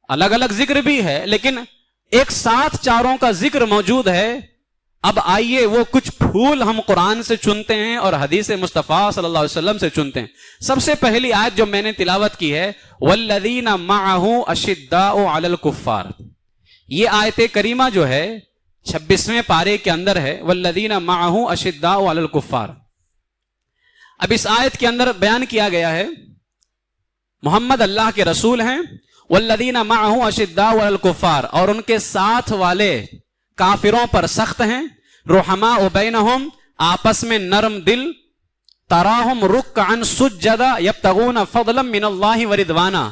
الگ الگ ذکر بھی ہے لیکن ایک ساتھ چاروں کا ذکر موجود ہے. اب آئیے وہ کچھ پھول ہم قرآن سے چنتے ہیں اور حدیث مصطفیٰ صلی اللہ علیہ وسلم سے چنتے ہیں. سب سے پہلی آیت جو میں نے تلاوت کی ہے والذین معہ اشداء علی الکفار، یہ آیت کریمہ جو ہے 26ویں پارے کے اندر ہے، والذین معہ اشداء علی الکفار. اب اس آیت کے اندر بیان کیا گیا ہے محمد اللہ کے رسول ہیں، والذین معہ اشداء علی الکفار، اور ان کے ساتھ والے کافروں پر سخت ہیں، رحماء بینہم، آپس میں نرم دل، تراہم رکعا سجدا یبتغون فضلا من اللہ ورضوانا،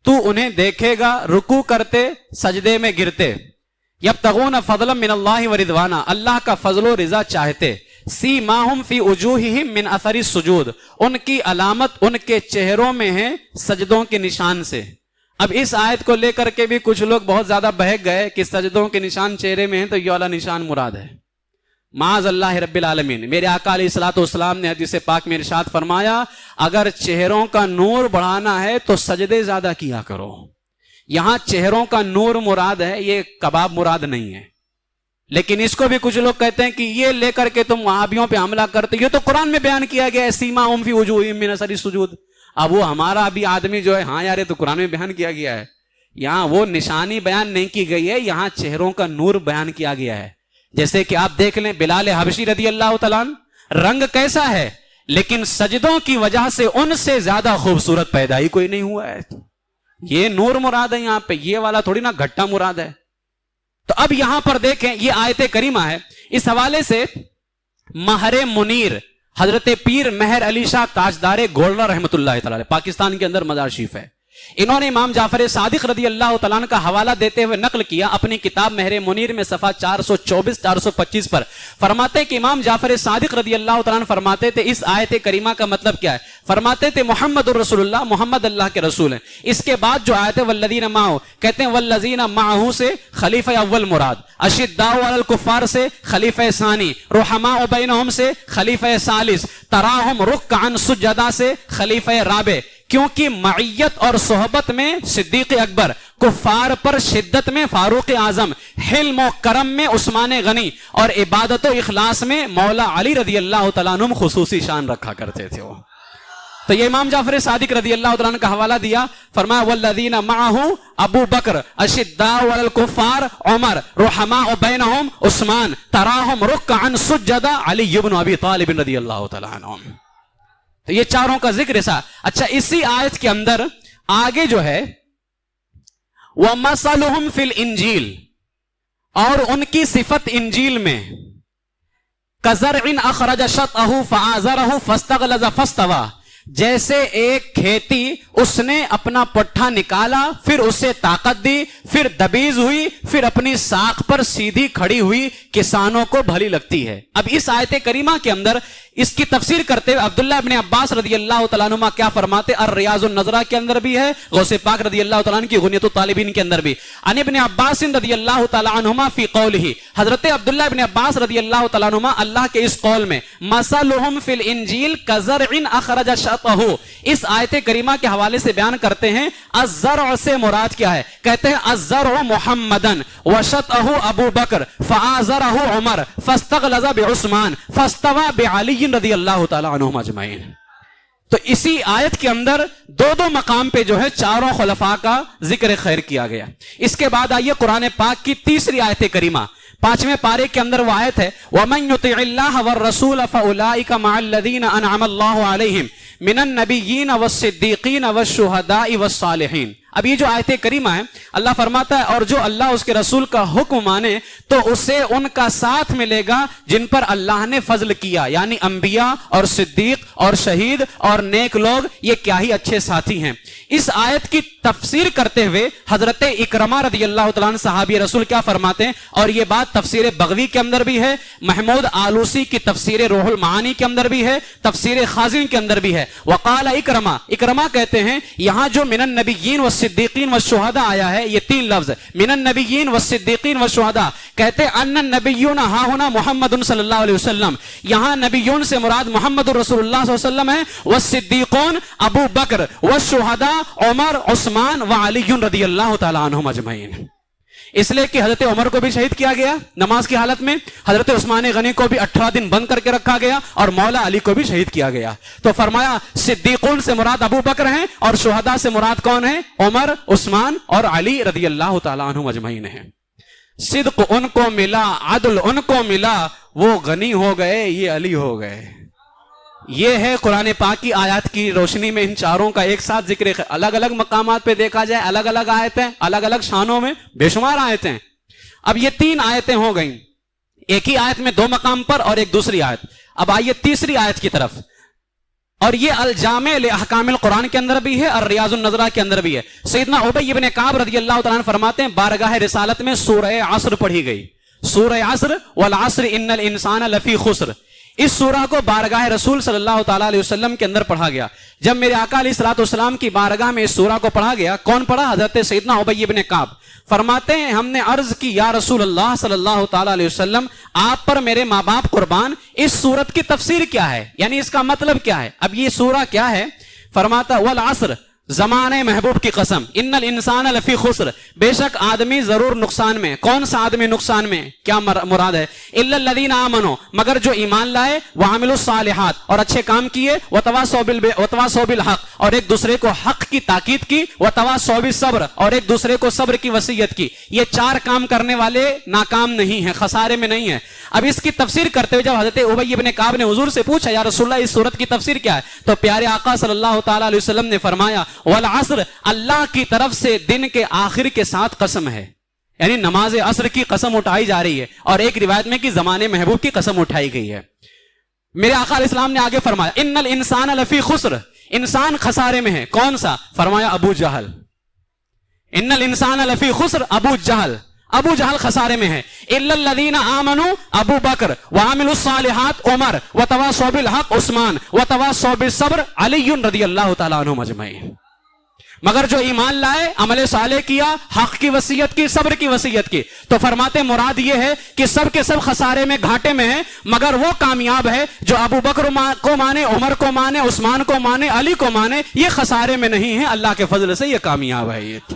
تو انہیں دیکھے گا رکوع کرتے سجدے میں گرتے، یبتغون فضلا من اللہ ورضوانا، اللہ کا فضل و رضا چاہتے، سیماہم فی وجوہہم من اثر السجود، ان کی علامت ان کے چہروں میں ہے سجدوں کے نشان سے. اب اس آیت کو لے کر کے بھی کچھ لوگ بہت زیادہ بہک گئے کہ سجدوں کے نشان چہرے میں ہیں تو یہ والا نشان مراد ہے. معاذ اللہ رب العالمین. میرے آقا علیہ الصلوۃ والسلام نے حدیث پاک میں ارشاد فرمایا اگر چہروں کا نور بڑھانا ہے تو سجدے زیادہ کیا کرو. یہاں چہروں کا نور مراد ہے، یہ کباب مراد نہیں ہے. لیکن اس کو بھی کچھ لوگ کہتے ہیں کہ یہ لے کر کے تم وہابیوں پہ حملہ کرتے، یہ تو قرآن میں بیان کیا گیا ہے سیماہم فی وجوہہم من اثر السجود. اب وہ ہمارا بھی آدمی جو ہے ہاں یار تو قرآن میں بیان کیا گیا ہے، یہاں وہ نشانی بیان نہیں کی گئی ہے، یہاں چہروں کا نور بیان کیا گیا ہے. جیسے کہ آپ دیکھ لیں بلال حبشی رضی اللہ تعالیٰ عنہ، رنگ کیسا ہے لیکن سجدوں کی وجہ سے ان سے زیادہ خوبصورت پیدا ہی کوئی نہیں ہوا ہے. یہ نور مراد ہے یہاں پہ، یہ والا تھوڑی نا گھٹا مراد ہے. تو اب یہاں پر دیکھیں یہ آیت کریمہ ہے. اس حوالے سے مہر منیر حضرت پیر مہر علی شاہ تاجدار گولڑا رحمۃ اللہ تعالی پاکستان کے اندر مزار شریف ہے. انہوں نے امام جعفر صادق رضی اللہ تعالیٰ عنہ کا حوالہ دیتے ہوئے نقل کیا اپنی کتاب مہر منیر میں صفحہ 424-425 پر، فرماتے کہ امام جعفر صادق رضی اللہ تعالیٰ عنہ فرماتے تھے اس آیت کریمہ کا مطلب کیا ہے؟ فرماتے تھے محمد الرسول اللہ، محمد اللہ کے رسول ہیں۔ اس کے بعد جو آیت ہے والذین معہ، کہتے ہیں والذین معہ سے خلیفہ اول مراد، اشداء علی الکفار سے خلیفہ ثانی، رحماء بینہم سے خلیفہ ثالث، تراہم رکعا سجدا سے خلیفہ رابع، کیونکہ معیت اور صحبت میں صدیق اکبر، کفار پر شدت میں فاروق اعظم، حلم و کرم میں عثمان غنی، اور عبادت و اخلاص میں مولا علی رضی اللہ تعالیٰ عنہ خصوصی شان رکھا کرتے تھے وہ۔ تو یہ امام جعفر صادق رضی اللہ تعالیٰ عنہ کا حوالہ دیا، فرمایا والذین معہ ابو بکر، اشداء علی الکفار عمر، رحماء بینہم عثمان، تراہم رکعا سجدا علی بن ابی طالب رضی اللہ تعالیٰ عنہ۔ تو یہ چاروں کا ذکر ایسا۔ اچھا اسی آیت کے اندر آگے جو ہے وَمَثَلُهُمْ فِي الْإِنْجِيلِ، اور ان کی صفت انجیل میں كَزَرْعٍ أَخْرَجَ شَطْأَهُ فَآزَرَهُ فَاسْتَغْلَظَ فَاسْتَوَىٰ، جیسے ایک کھیتی اس نے اپنا پٹھا نکالا، پھر اسے طاقت دی، پھر دبیز ہوئی، پھر اپنی ساق پر سیدھی کھڑی ہوئی، کسانوں کو بھلی لگتی ہے۔ اب اس آیت کریمہ کے اندر اس کی تفسیر کرتے ہوئے عبداللہ ابن عباس رضی اللہ تعالیٰ عنہ کیا فرماتے؟ الریاض النظرہ کے اندر بھی ہے، غوث پاک رضی اللہ تعالیٰ عنہ کی غنیۃ الطالبین کے اندر بھی، عن ابن عباس رضی اللہ تعالیٰ عنہما فی قولہ، حضرت عبداللہ ابن عباس رضی اللہ تعالیٰ عنہما اللہ کے اس قول میں مثلہم فی الانجیل کزرع اخرج شطأہ، اس آیت کریمہ کے حوالے سے بیان کرتے ہیں الزرع سے مراد کیا ہے؟ کہتے ہیں الزرع محمدن وشطأہ ابو بکر فآزرہ عمر فاستغلظ بعثمان فاستوى بعلی رضی اللہ تعالیٰ عنہم اجمعین۔ تو اسی آیت کے اندر دو مقام پہ جو ہے چاروں خلفاء کا ذکر خیر کیا گیا۔ اس کے بعد آئیے قرآن پاک کی تیسری آیت کریمہ، 5ویں پارے کے اندر وہ آیت ہے وَمَن يُطِعِ اللَّهَ وَالرَّسُولَ فَأُولَٰئِكَ مَعَ الَّذِينَ أَنْعَمَ اللَّهُ عَلَيْهِمْ مِنَ النَّبِيِّينَ وَالصِّدِّيقِينَ وَالشُّهَدَاءِ وَالصَّالِحِينَ۔ اب یہ جو آیت کریمہ ہے اللہ فرماتا ہے اور جو اللہ اس کے رسول کا حکم مانے تو اسے ان کا ساتھ ملے گا جن پر اللہ نے فضل کیا، یعنی انبیاء اور صدیق اور شہید اور نیک لوگ، یہ کیا ہی اچھے ساتھی ہیں۔ اس آیت کی تفسیر کرتے ہوئے حضرت اکرمہ رضی اللہ تعالیٰ عنہ صحابی رسول کیا فرماتے ہیں، اور یہ بات تفسیر بغوی کے اندر بھی ہے، محمود آلوسی کی تفسیر روح المعانی کے اندر بھی ہے، تفسیر خازن کے اندر بھی ہے۔ وقال اکرمہ کہتے ہیں یہاں جو من النبیین والصدیقین والشہداء آیا ہے، یہ 3 لفظ من النبیین والصدیقین والشہداء، کہتے ہیں ان النبیون ہا ہونا محمد صلی اللہ علیہ وسلم، یہاں نبیون سے مراد محمد رسول اللہ صلی اللہ علیہ وسلم ہے، والصدیقون ابو بکر، والشہداء عمر عثمان وعلی رضی اللہ تعالیٰ عنہم اجمعین۔ اس لیے کہ حضرت عمر کو بھی شہید کیا گیا نماز کی حالت میں، حضرت عثمان غنی کو بھی 18 دن بند کر کے رکھا گیا، اور مولا علی کو بھی شہید کیا گیا۔ تو فرمایا صدیقون سے مراد ابو بکر ہیں، اور شہداء سے مراد کون ہیں؟ عمر، عثمان اور علی رضی اللہ تعالیٰ عنہم اجمعین ہیں۔ صدق ان کو ملا، عدل ان کو ملا، وہ غنی ہو گئے، یہ علی ہو گئے۔ یہ ہے قرآن پاک کی آیات کی روشنی میں ان چاروں کا ایک ساتھ ذکر، الگ الگ مقامات پہ دیکھا جائے الگ الگ آیتیں، الگ الگ شانوں میں بے شمار آیتیں۔ اب یہ 3 آیتیں ہو گئیں، ایک ہی آیت میں 2 مقام پر اور ایک دوسری آیت۔ اب آئیے تیسری آیت کی طرف، اور یہ الجامع لاحکام القرآن کے اندر بھی ہے اور ریاض النظرہ کے اندر بھی ہے۔ سیدنا ابی بن کعب رضی اللہ تعالیٰ عنہ فرماتے ہیں بارگاہ رسالت میں سورہ عصر پڑھی گئی، سورہ عصر والعصر ان الانسان لفی خسر، اس سورہ کو بارگاہ رسول صلی اللہ تعالیٰ علیہ وسلم کے اندر پڑھا گیا۔ جب میرے آقا علیہ الصلوۃ والسلام کی بارگاہ میں اس سورہ کو پڑھا گیا، کون پڑھا؟ حضرت سیدنا ابی بن کعب۔ فرماتے ہیں ہم نے عرض کی یا رسول اللہ صلی اللہ تعالیٰ علیہ وسلم، آپ پر میرے ماں باپ قربان، اس سورت کی تفسیر کیا ہے، یعنی اس کا مطلب کیا ہے؟ اب یہ سورہ کیا ہے؟ فرماتا والعصر، زمانے محبوب کی قسم، ان الانسان لفی خسر، بے شک آدمی ضرور نقصان میں۔ کون سا آدمی نقصان میں؟ کیا مراد ہے؟ الا الذین آمنوا، مگر جو ایمان لائے، وعملوا الصالحات، اور اچھے کام کیے، وتواصوا بالحق، اور ایک دوسرے کو حق کی تاکید کی، وتواصوا بالصبر، اور ایک دوسرے کو صبر کی وصیت کی۔ یہ 4 کام کرنے والے ناکام نہیں ہیں، خسارے میں نہیں ہیں۔ اب اس کی تفسیر کرتے ہوئے جب حضرت ابی بن کعب نے حضور سے پوچھا یا رسول اللہ اس سورت کی تفسیر کیا ہے، تو پیارے آقا صلی اللہ تعالیٰ علیہ وسلم نے فرمایا والعصر، اللہ کی طرف سے دن کے آخر کے ساتھ قسم ہے، یعنی نماز عصر کی قسم اٹھائی جا رہی ہے، اور ایک روایت میں کہ زمانے محبوب کی قسم اٹھائی گئی ہے۔ میرے آقا علیہ السلام نے آگے فرمایا ان الانسان لفی خسر، انسان خسارے میں ہے. کون سا؟ فرمایا ابو جہل. ان الانسان لفی خسر، ابو جہل. ابو جہل خسارے میں ہے. الا الذین آمنوا ابو بکر وعملوا الصالحات عمر وتواصوا بالحق عثمان وتواصوا بالصبر علی رضی اللہ تعالی عنہم اجمعین. مگر جو ایمان لائے، عمل صالح کیا، حق کی وصیت کی، صبر کی وصیت کی. تو فرماتے مراد یہ ہے کہ سب کے سب خسارے میں، گھاٹے میں ہیں، مگر وہ کامیاب ہے جو ابو بکر کو مانے، عمر کو مانے، عثمان کو مانے، علی کو مانے. یہ خسارے میں نہیں ہے، اللہ کے فضل سے یہ کامیاب ہے. یہ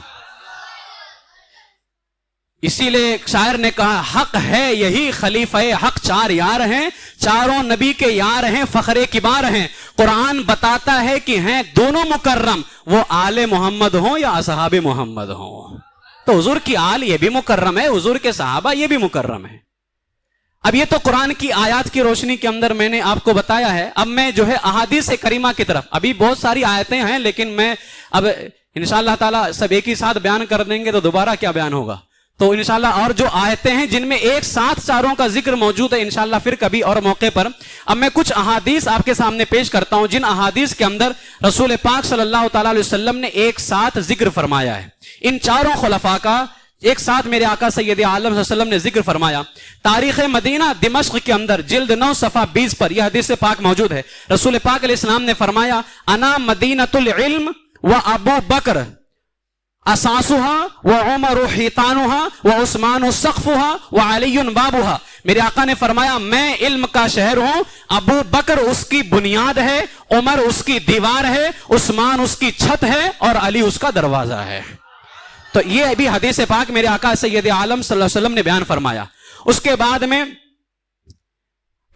اسی لیے شاعر نے کہا حق ہے یہی خلیفہ حق، چار یار ہیں، چاروں نبی کے یار ہیں، فخر کبار ہیں. قرآن بتاتا ہے کہ ہیں دونوں مکرم، وہ آل محمد ہوں یا اصحاب محمد ہوں. تو حضور کی آل یہ بھی مکرم ہے، حضور کے صحابہ یہ بھی مکرم ہے. اب یہ تو قرآن کی آیات کی روشنی کے اندر میں نے آپ کو بتایا ہے. اب میں جو ہے احادیث کریمہ کی طرف، ابھی بہت ساری آیتیں ہیں لیکن میں اب انشاءاللہ تعالی سب ایک ہی ساتھ بیان کر دیں گے تو دوبارہ کیا بیان ہوگا. تو انشاءاللہ اور جو آیتیں ہیں جن میں ایک ساتھ چاروں کا ذکر موجود ہے، انشاءاللہ پھر کبھی اور موقع پر اب میں کچھ احادیث آپ کے سامنے پیش کرتا ہوں جن احادیث کے اندر رسول پاک صلی اللہ تعالی علیہ وسلم نے ایک ساتھ ذکر فرمایا ہے. ان چاروں خلفاء کا ایک ساتھ میرے آقا سید عالم صلی اللہ علیہ وسلم نے ذکر فرمایا. تاریخ مدینہ دمشق کے اندر جلد 9 صفحہ 20 پر یہ حدیث پاک موجود ہے. رسول پاک علیہ السلام نے فرمایا انا مدینۃ العلم و ابو بکر اساسها وعمر حیطانها وعثمان سقفها وعلی بابها. میرے آقا نے فرمایا میں علم کا شہر ہوں، ابو بکر اس کی بنیاد ہے، عمر اس کی دیوار ہے، عثمان اس کی چھت ہے اور علی اس کا دروازہ ہے. تو یہ ابھی حدیث پاک میرے آقا سید عالم صلی اللہ علیہ وسلم نے بیان فرمایا. اس کے بعد میں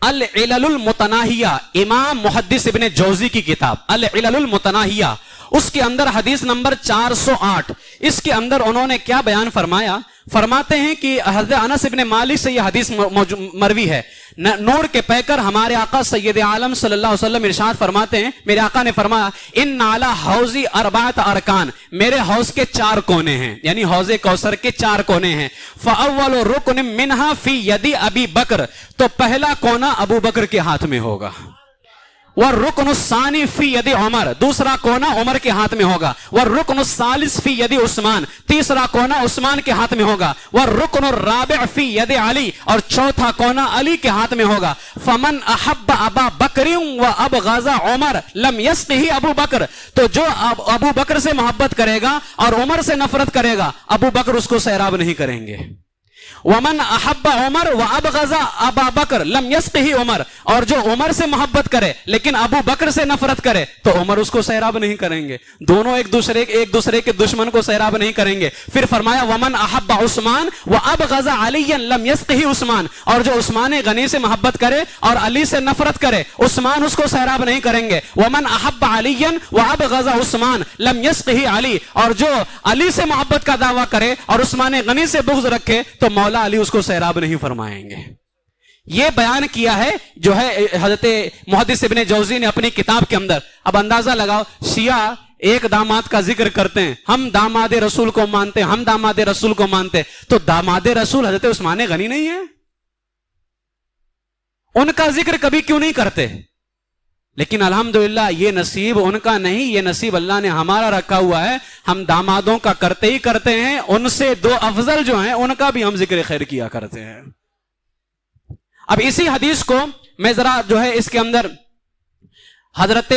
العلل المتناہیہ، امام محدث ابن جوزی کی کتاب العلل المتناہیہ، اس کے اندر حدیث نمبر 408، اس کے اندر انہوں نے کیا بیان فرمایا؟ فرماتے ہیں کہ حضرت انس ابن مالک سے یہ حدیث مروی ہے. نور کے پیکر ہمارے آقا سید عالم صلی اللہ علیہ وسلم ارشاد فرماتے ہیں، میرے آقا نے فرمایا ان علی حوضی اربعۃ ارکان، میرے حوض کے 4 کونے ہیں، یعنی حوض کوثر کے 4 کونے ہیں. فاول رکن منہا فی ید ابی بکر، تو پہلا کونا ابو بکر کے ہاتھ میں ہوگا. والرکن الثانی فی ید عمر، دوسرا کونا عمر کے ہاتھ میں ہوگا. والرکن الثالث فی ید عثمان، تیسرا کونا عثمان کے ہاتھ میں ہوگا. والرکن الرابع فی ید علی، اور چوتھا کونا علی کے ہاتھ میں ہوگا. فمن احب ابا بکر و ابغض عمر لم یسقہ ابو بکر، تو جو ابو بکر سے محبت کرے گا اور عمر سے نفرت کرے گا، ابو بکر اس کو سیراب نہیں کریں گے. ومن احب عمر و ابغض ابا بکر لم یسقہ عمر، اور جو عمر سے محبت کرے لیکن ابو بکر سے نفرت کرے تو عمر اس کو سیراب نہیں کریں گے. دونوں ایک دوسرے کے دشمن کو سیراب نہیں کریں گے. پھر فرمایا ومن احب عثمان و ابغض علی لم یسقہ عثمان، اور جو عثمان غنی سے محبت کرے اور علی سے نفرت کرے، عثمان اس کو سیراب نہیں کریں گے. ومن احب علی و ابغض عثمان لم یسقہ علی، اور جو علی سے محبت کا دعویٰ کرے اور عثمان غنی سے بغض رکھے تو مولا علی اس کو سیراب نہیں فرمائیں گے. یہ بیان کیا ہے جو ہے حضرت محدث ابن جوزی نے اپنی کتاب کے اندر. اب اندازہ لگاؤ، شیعہ ایک داماد کا ذکر کرتے ہیں، ہم داماد رسول کو مانتے ہیں، ہم داماد رسول کو مانتے ہیں، تو داماد رسول حضرت عثمان غنی نہیں ہے؟ ان کا ذکر کبھی کیوں نہیں کرتے؟ لیکن الحمدللہ یہ نصیب ان کا نہیں، یہ نصیب اللہ نے ہمارا رکھا ہوا ہے. ہم دامادوں کا کرتے ہی کرتے ہیں، ان سے 2 افضل جو ہیں ان کا بھی ہم ذکر خیر کیا کرتے ہیں. اب اسی حدیث کو میں ذرا جو ہے اس کے اندر حضرت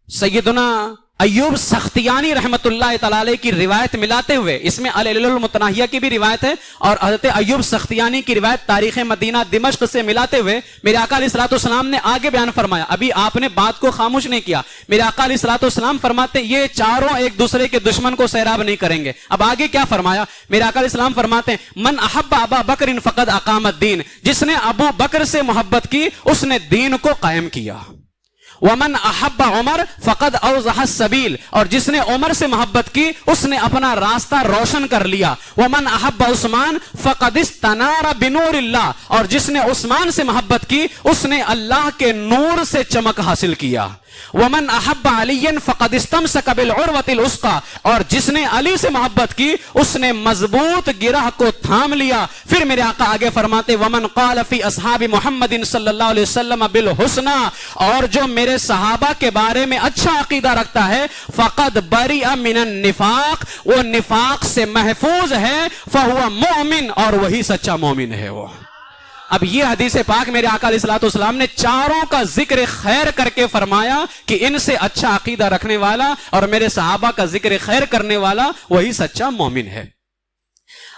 سیدنا ایوب سختیانی رحمت اللہ تعالی علیہ کی روایت ملاتے ہوئے، اس میں العلل المتناہیہ کی بھی روایت ہے اور حضرت ایوب سختیانی کی روایت تاریخ مدینہ دمشق سے ملاتے ہوئے میرے آقا علیہ الصلوۃ والسلام نے آگے بیان فرمایا. ابھی آپ نے بات کو خاموش نہیں کیا. میرے آقا علیہ الصلوۃ والسلام فرماتے یہ چاروں ایک دوسرے کے دشمن کو سیراب نہیں کریں گے. اب آگے کیا فرمایا؟ میرے آقا علیہ السلام فرماتے ہیں من احب ابا بکر فقد اقام الدین، جس نے ابو بکر سے محبت کی اس نے دین کو قائم کیا. ومن احب عمر فقد اوضح السبیل، اور جس نے عمر سے محبت کی اس نے اپنا راستہ روشن کر لیا. ومن احب عثمان فقد استنار بنور اللہ، اور جس نے عثمان سے محبت کی اس نے اللہ کے نور سے چمک حاصل کیا. ومن احب علی فقد استمسک بالعروۃ الوثقی، اور جس نے علی سے محبت کی اس نے مضبوط گرہ کو تھام لیا۔ پھر میرے آقا آگے فرماتے ومن قال فی اصحاب محمد صلی اللہ علیہ وسلم بالحسنى، اور جو میرے صحابہ کے بارے میں اچھا عقیدہ رکھتا ہے فقد برئ من النفاق، وہ نفاق سے محفوظ ہے، فہو مؤمن، اور وہی سچا مومن ہے وہ۔ اب یہ حدیث پاک میرے آقا علیہ الصلوۃ والسلام نے چاروں کا ذکر خیر کر کے فرمایا کہ ان سے اچھا عقیدہ رکھنے والا اور میرے صحابہ کا ذکر خیر کرنے والا وہی سچا مومن ہے۔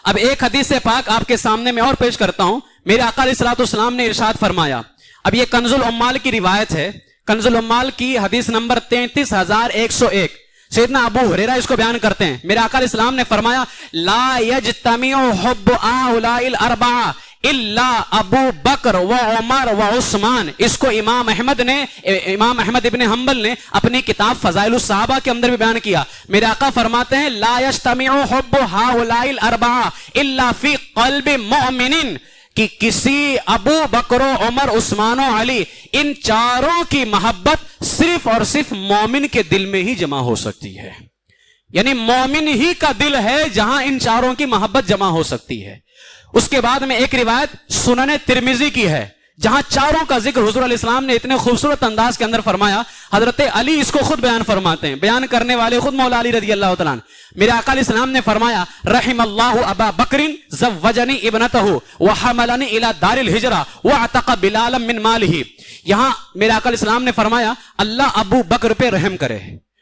اب ایک حدیث پاک آپ کے سامنے میں اور پیش کرتا ہوں۔ میرے آقا علیہ الصلوۃ والسلام نے ارشاد فرمایا، اب یہ کنز العمال کی روایت ہے، کنز العمال کی حدیث نمبر 33101، سیدنا ابو ہریرہ اس کو بیان کرتے ہیں۔ میرے آقا علیہ السلام نے فرمایا لا یجتمع حب هؤلاء الاربعہ الا ابو بکر و عمر و عثمان۔ اس کو امام احمد ابن حنبل نے اپنی کتاب فضائل الصحابہ کے اندر بھی بیان کیا۔ میرے آقا فرماتے ہیں لا یجتمع حب هؤلاء الاربعہ الا فی قلب مؤمن، کہ کسی ابو بکر و عمر عثمان و علی ان چاروں کی محبت صرف اور صرف مومن کے دل میں ہی جمع ہو سکتی ہے، یعنی مومن ہی کا دل ہے جہاں ان چاروں کی محبت جمع ہو سکتی ہے۔ اس کے بعد میں ایک روایت سنن ترمذی کی ہے جہاں چاروں کا ذکر حضور علیہ السلام نے اتنے خوبصورت انداز کے اندر فرمایا۔ حضرت علی اس کو خود بیان فرماتے ہیں، بیان کرنے والے خود مولا علی رضی اللہ تعالیٰ عنہ۔ میرے آقا علیہ السلام نے فرمایا رحم اللہ ابا بکر زوجنی ابنتہ وحملنی الی دار الہجرہ واعتق بلالا من مالہ۔ یہاں میرے آقا علیہ السلام نے فرمایا اللہ ابو بکر پہ رحم کرے،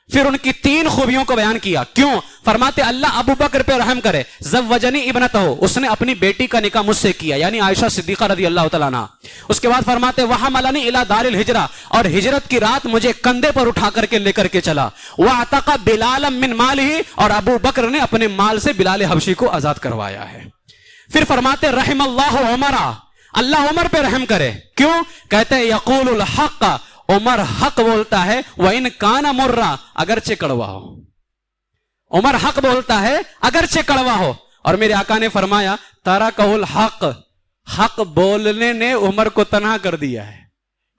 پھر ان کی 3 خوبیوں کو بیان کیا۔ کیوں؟ فرماتے اللہ ابو بکر پہ رحم کرے، زوجنی ابنتہ، اس نے اپنی بیٹی کا نکاح مجھ سے کیا، یعنی عائشہ صدیقہ رضی اللہ تعالیٰ عنہ۔ اس کے بعد فرماتے وحملنی الی دار الہجرہ، اور ہجرت کی رات مجھے کندھے پر اٹھا کر کے لے کر کے چلا، واعتق بلالا من مالہ، اور ابو بکر نے اپنے مال سے بلال حبشی کو آزاد کروایا ہے۔ پھر فرماتے رحم اللہ عمر، اللہ عمر پہ رحم کرے۔ کیوں؟ کہتے یقول الحق، عمر حق بولتا ہے، وَإِن كَانَ مُرًّا، اگرچہ کڑوا ہو۔ عمر حق بولتا ہے اگرچہ کڑوا ہو۔ اور میرے آقا نے فرمایا تَرَكَهُ الْحَقُ، حق بولنے نے عمر کو تنہا کر دیا ہے،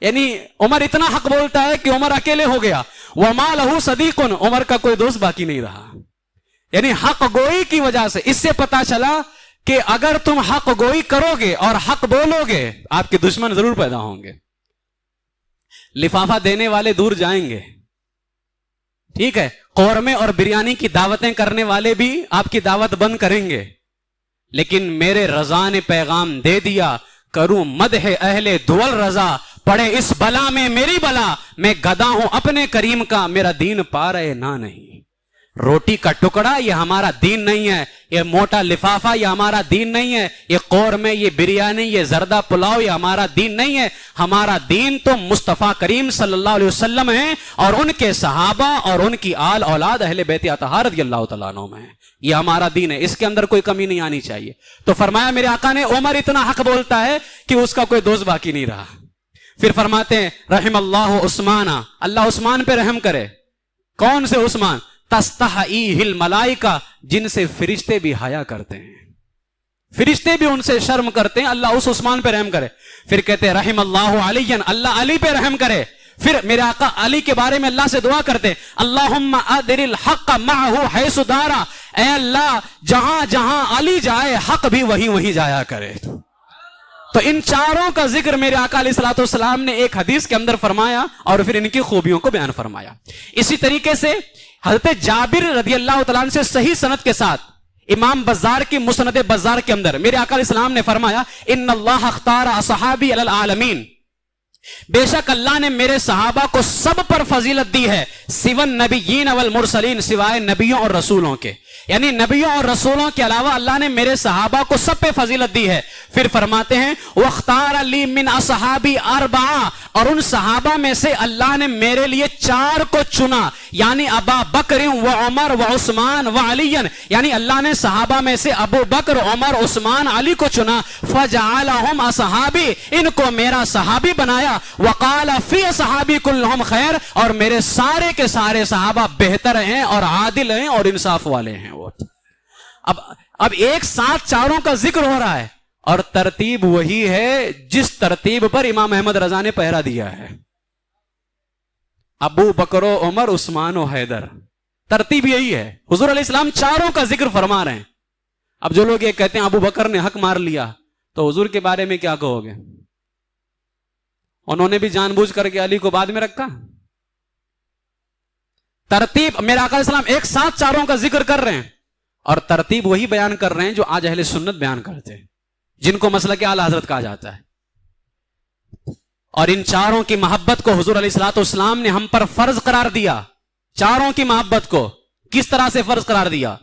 یعنی عمر اتنا حق بولتا ہے کہ عمر اکیلے ہو گیا۔ وَمَا لَهُ صَدِيقٌ، عمر کا کوئی دوست باقی نہیں رہا، یعنی حق گوئی کی وجہ سے۔ اس سے پتا چلا کہ اگر تم حق گوئی کرو گے اور حق بولو گے آپ کے دشمن ضرور پیدا ہوں گے۔ لفافہ دینے والے دور جائیں گے، ٹھیک ہے، قورمے اور بریانی کی دعوتیں کرنے والے بھی آپ کی دعوت بند کریں گے، لیکن میرے رضا نے پیغام دے دیا کروں مدح اہل دول رضا، پڑے اس بلا میں میری بلا، میں گدا ہوں اپنے کریم کا، میرا دین پا رہے نہ نہیں۔ روٹی کا ٹکڑا یہ ہمارا دین نہیں ہے، یہ موٹا لفافہ یہ ہمارا دین نہیں ہے، یہ قورمے، یہ بریانی، یہ زردہ پلاؤ یہ ہمارا دین نہیں ہے۔ ہمارا دین تو مصطفیٰ کریم صلی اللہ علیہ وسلم ہے اور ان کے صحابہ اور ان کی آل اولاد اہل بیت اطہار رضی اللہ تعالیٰ عنہ میں، یہ ہمارا دین ہے، اس کے اندر کوئی کمی نہیں آنی چاہیے۔ تو فرمایا میرے آقا نے عمر اتنا حق بولتا ہے کہ اس کا کوئی دوست باقی نہیں رہا۔ پھر فرماتے ہیں رحم اللہ عثمان، اللہ عثمان پہ رحم کرے۔ کون سے عثمان؟ تستحیہ الملائکہ، جن سے فرشتے بھی حیا کرتے ہیں، فرشتے بھی ان سے شرم کرتے ہیں، اللہ اس عثمان پہ رحم کرے۔ پھر کہتے ہیں رحم اللہ علی، اللہ علی پہ رحم کرے۔ پھر میرے آقا علی کے بارے میں اللہ سے دعا کرتے اللہم ادر الحق معہ حیث دارا، اے اللہ جہاں جہاں علی جائے حق بھی وہیں وہیں جایا کرے۔ تو ان چاروں کا ذکر میرے آقا علیہ الصلوۃ والسلام نے ایک حدیث کے اندر فرمایا اور پھر ان کی خوبیوں کو بیان فرمایا۔ اسی طریقے سے حضرت جابر رضی اللہ تعالیٰ عنہ سے صحیح سند کے ساتھ امام بزار کی مسند بزار کے اندر میرے آقا علیہ السلام نے فرمایا ان اللہ اختار اصحابی علی العالمین، بے شک اللہ نے میرے صحابہ کو سب پر فضیلت دی ہے، سوى النبیین والمرسلین، سوائے نبیوں اور رسولوں کے، یعنی نبیوں اور رسولوں کے علاوہ اللہ نے میرے صحابہ کو سب پہ فضیلت دی ہے۔ پھر فرماتے ہیں وَاخْتَارَ لِي مِنْ أَصْحَابِي أَرْبَعَةً، اور ان صحابہ میں سے اللہ نے میرے لیے 4 کو چنا، یعنی ابا بکر و عمر و عثمان و علی، یعنی اللہ نے صحابہ میں سے ابو بکر، عمر، عثمان، علی کو چنا۔ فَجَعَلَهُمْ أَصْحَابِي، ان کو میرا صحابی بنایا۔ وَقَالَ فِي أَصْحَابِي كُلُّهُمْ خَيْرٌ، اور میرے سارے کے سارے صحابہ بہتر ہیں اور عادل ہیں اور انصاف والے ہیں۔ اب ایک ساتھ چاروں کا ذکر ہو رہا ہے اور ترتیب وہی ہے جس ترتیب پر امام احمد رضا نے پہرا دیا ہے۔ ابو بکر و عمر عثمان و حیدر. ترتیب یہی ہے. حضور علیہ السلام چاروں کا ذکر فرما رہے ہیں. اب جو لوگ یہ کہتے ہیں ابو بکر نے حق مار لیا, تو حضور کے بارے میں کیا کہو گے؟ انہوں نے بھی جان بوجھ کر کے علی کو بعد میں رکھا. ترتیب میرے آقا علیہ السلام ایک ساتھ چاروں کا ذکر کر رہے ہیں, اور ترتیب وہی بیان کر رہے ہیں جو آج اہل سنت بیان کرتے ہیں, جن کو مسلک اعلی حضرت کہا جاتا ہے. اور ان چاروں کی محبت کو حضور علیہ الصلوۃ والسلام نے ہم پر فرض قرار دیا. چاروں کی محبت کو کس طرح سے فرض قرار دیا,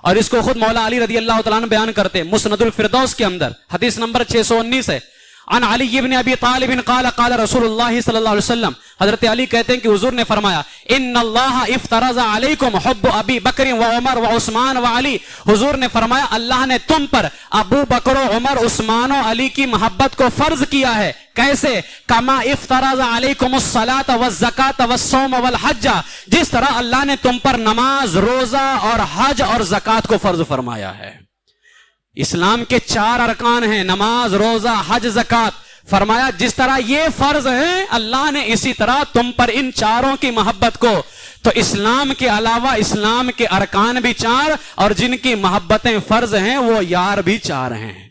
اور اس کو خود مولا علی رضی اللہ تعالیٰ عنہ بیان کرتے ہیں مسند الفردوس کے اندر. حدیث نمبر 619 ہے. عن علی بن ابی طالب قال قال رسول اللہ صلی اللہ علیہ وسلم, حضرت علی کہتے ہیں کہ حضور نے فرمایا ان اللہ افترض علیکم حب ابی بکر و عمر و عثمان و علی. حضور نے فرمایا اللہ نے تم پر ابو بکر و عمر عثمان و علی کی محبت کو فرض کیا ہے. کیسے؟ کما افترض علیکم الصلاۃ والزکاۃ والصوم والحج, جس طرح اللہ نے تم پر نماز, روزہ اور حج اور زکات کو فرض فرمایا ہے. اسلام کے 4 ارکان ہیں, نماز, روزہ, حج, زکات. فرمایا جس طرح یہ فرض ہیں اللہ نے اسی طرح تم پر ان چاروں کی محبت کو. تو اسلام کے علاوہ اسلام کے ارکان بھی 4, اور جن کی محبتیں فرض ہیں وہ یار بھی 4 ہیں,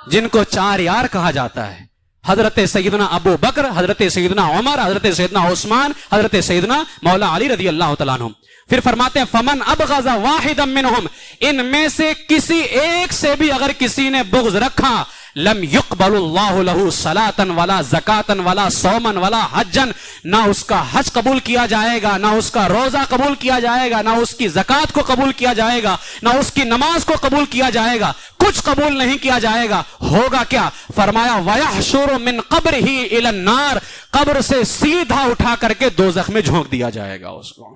جن کو 4 یار کہا جاتا ہے. حضرت سیدنا ابو بکر, حضرت سیدنا عمر, حضرت سیدنا عثمان, حضرت سیدنا مولا علی رضی اللہ تعالیٰ عنہ. پھر فرماتے ہیں فمن ابغض واحدا منہم, ان میں سے کسی ایک سے بھی اگر کسی نے بغض رکھا, لم يقبل اللہ لہ صلاۃ ولا زکاۃ ولا صوما ولا حجا, نہ اس کا حج قبول کیا جائے گا, نہ اس کا روزہ قبول کیا جائے گا, نہ اس کی زکات کو قبول کیا جائے گا, نہ اس کی نماز کو قبول کیا جائے گا, کچھ قبول نہیں کیا جائے گا. ہوگا کیا؟ فرمایا وَيَحْشُرُ مِنْ قَبْرِهِ إِلَى النَّارِ, قبر سے سیدھا اٹھا کر کے دوزخ میں جھونک دیا جائے گا اس کو.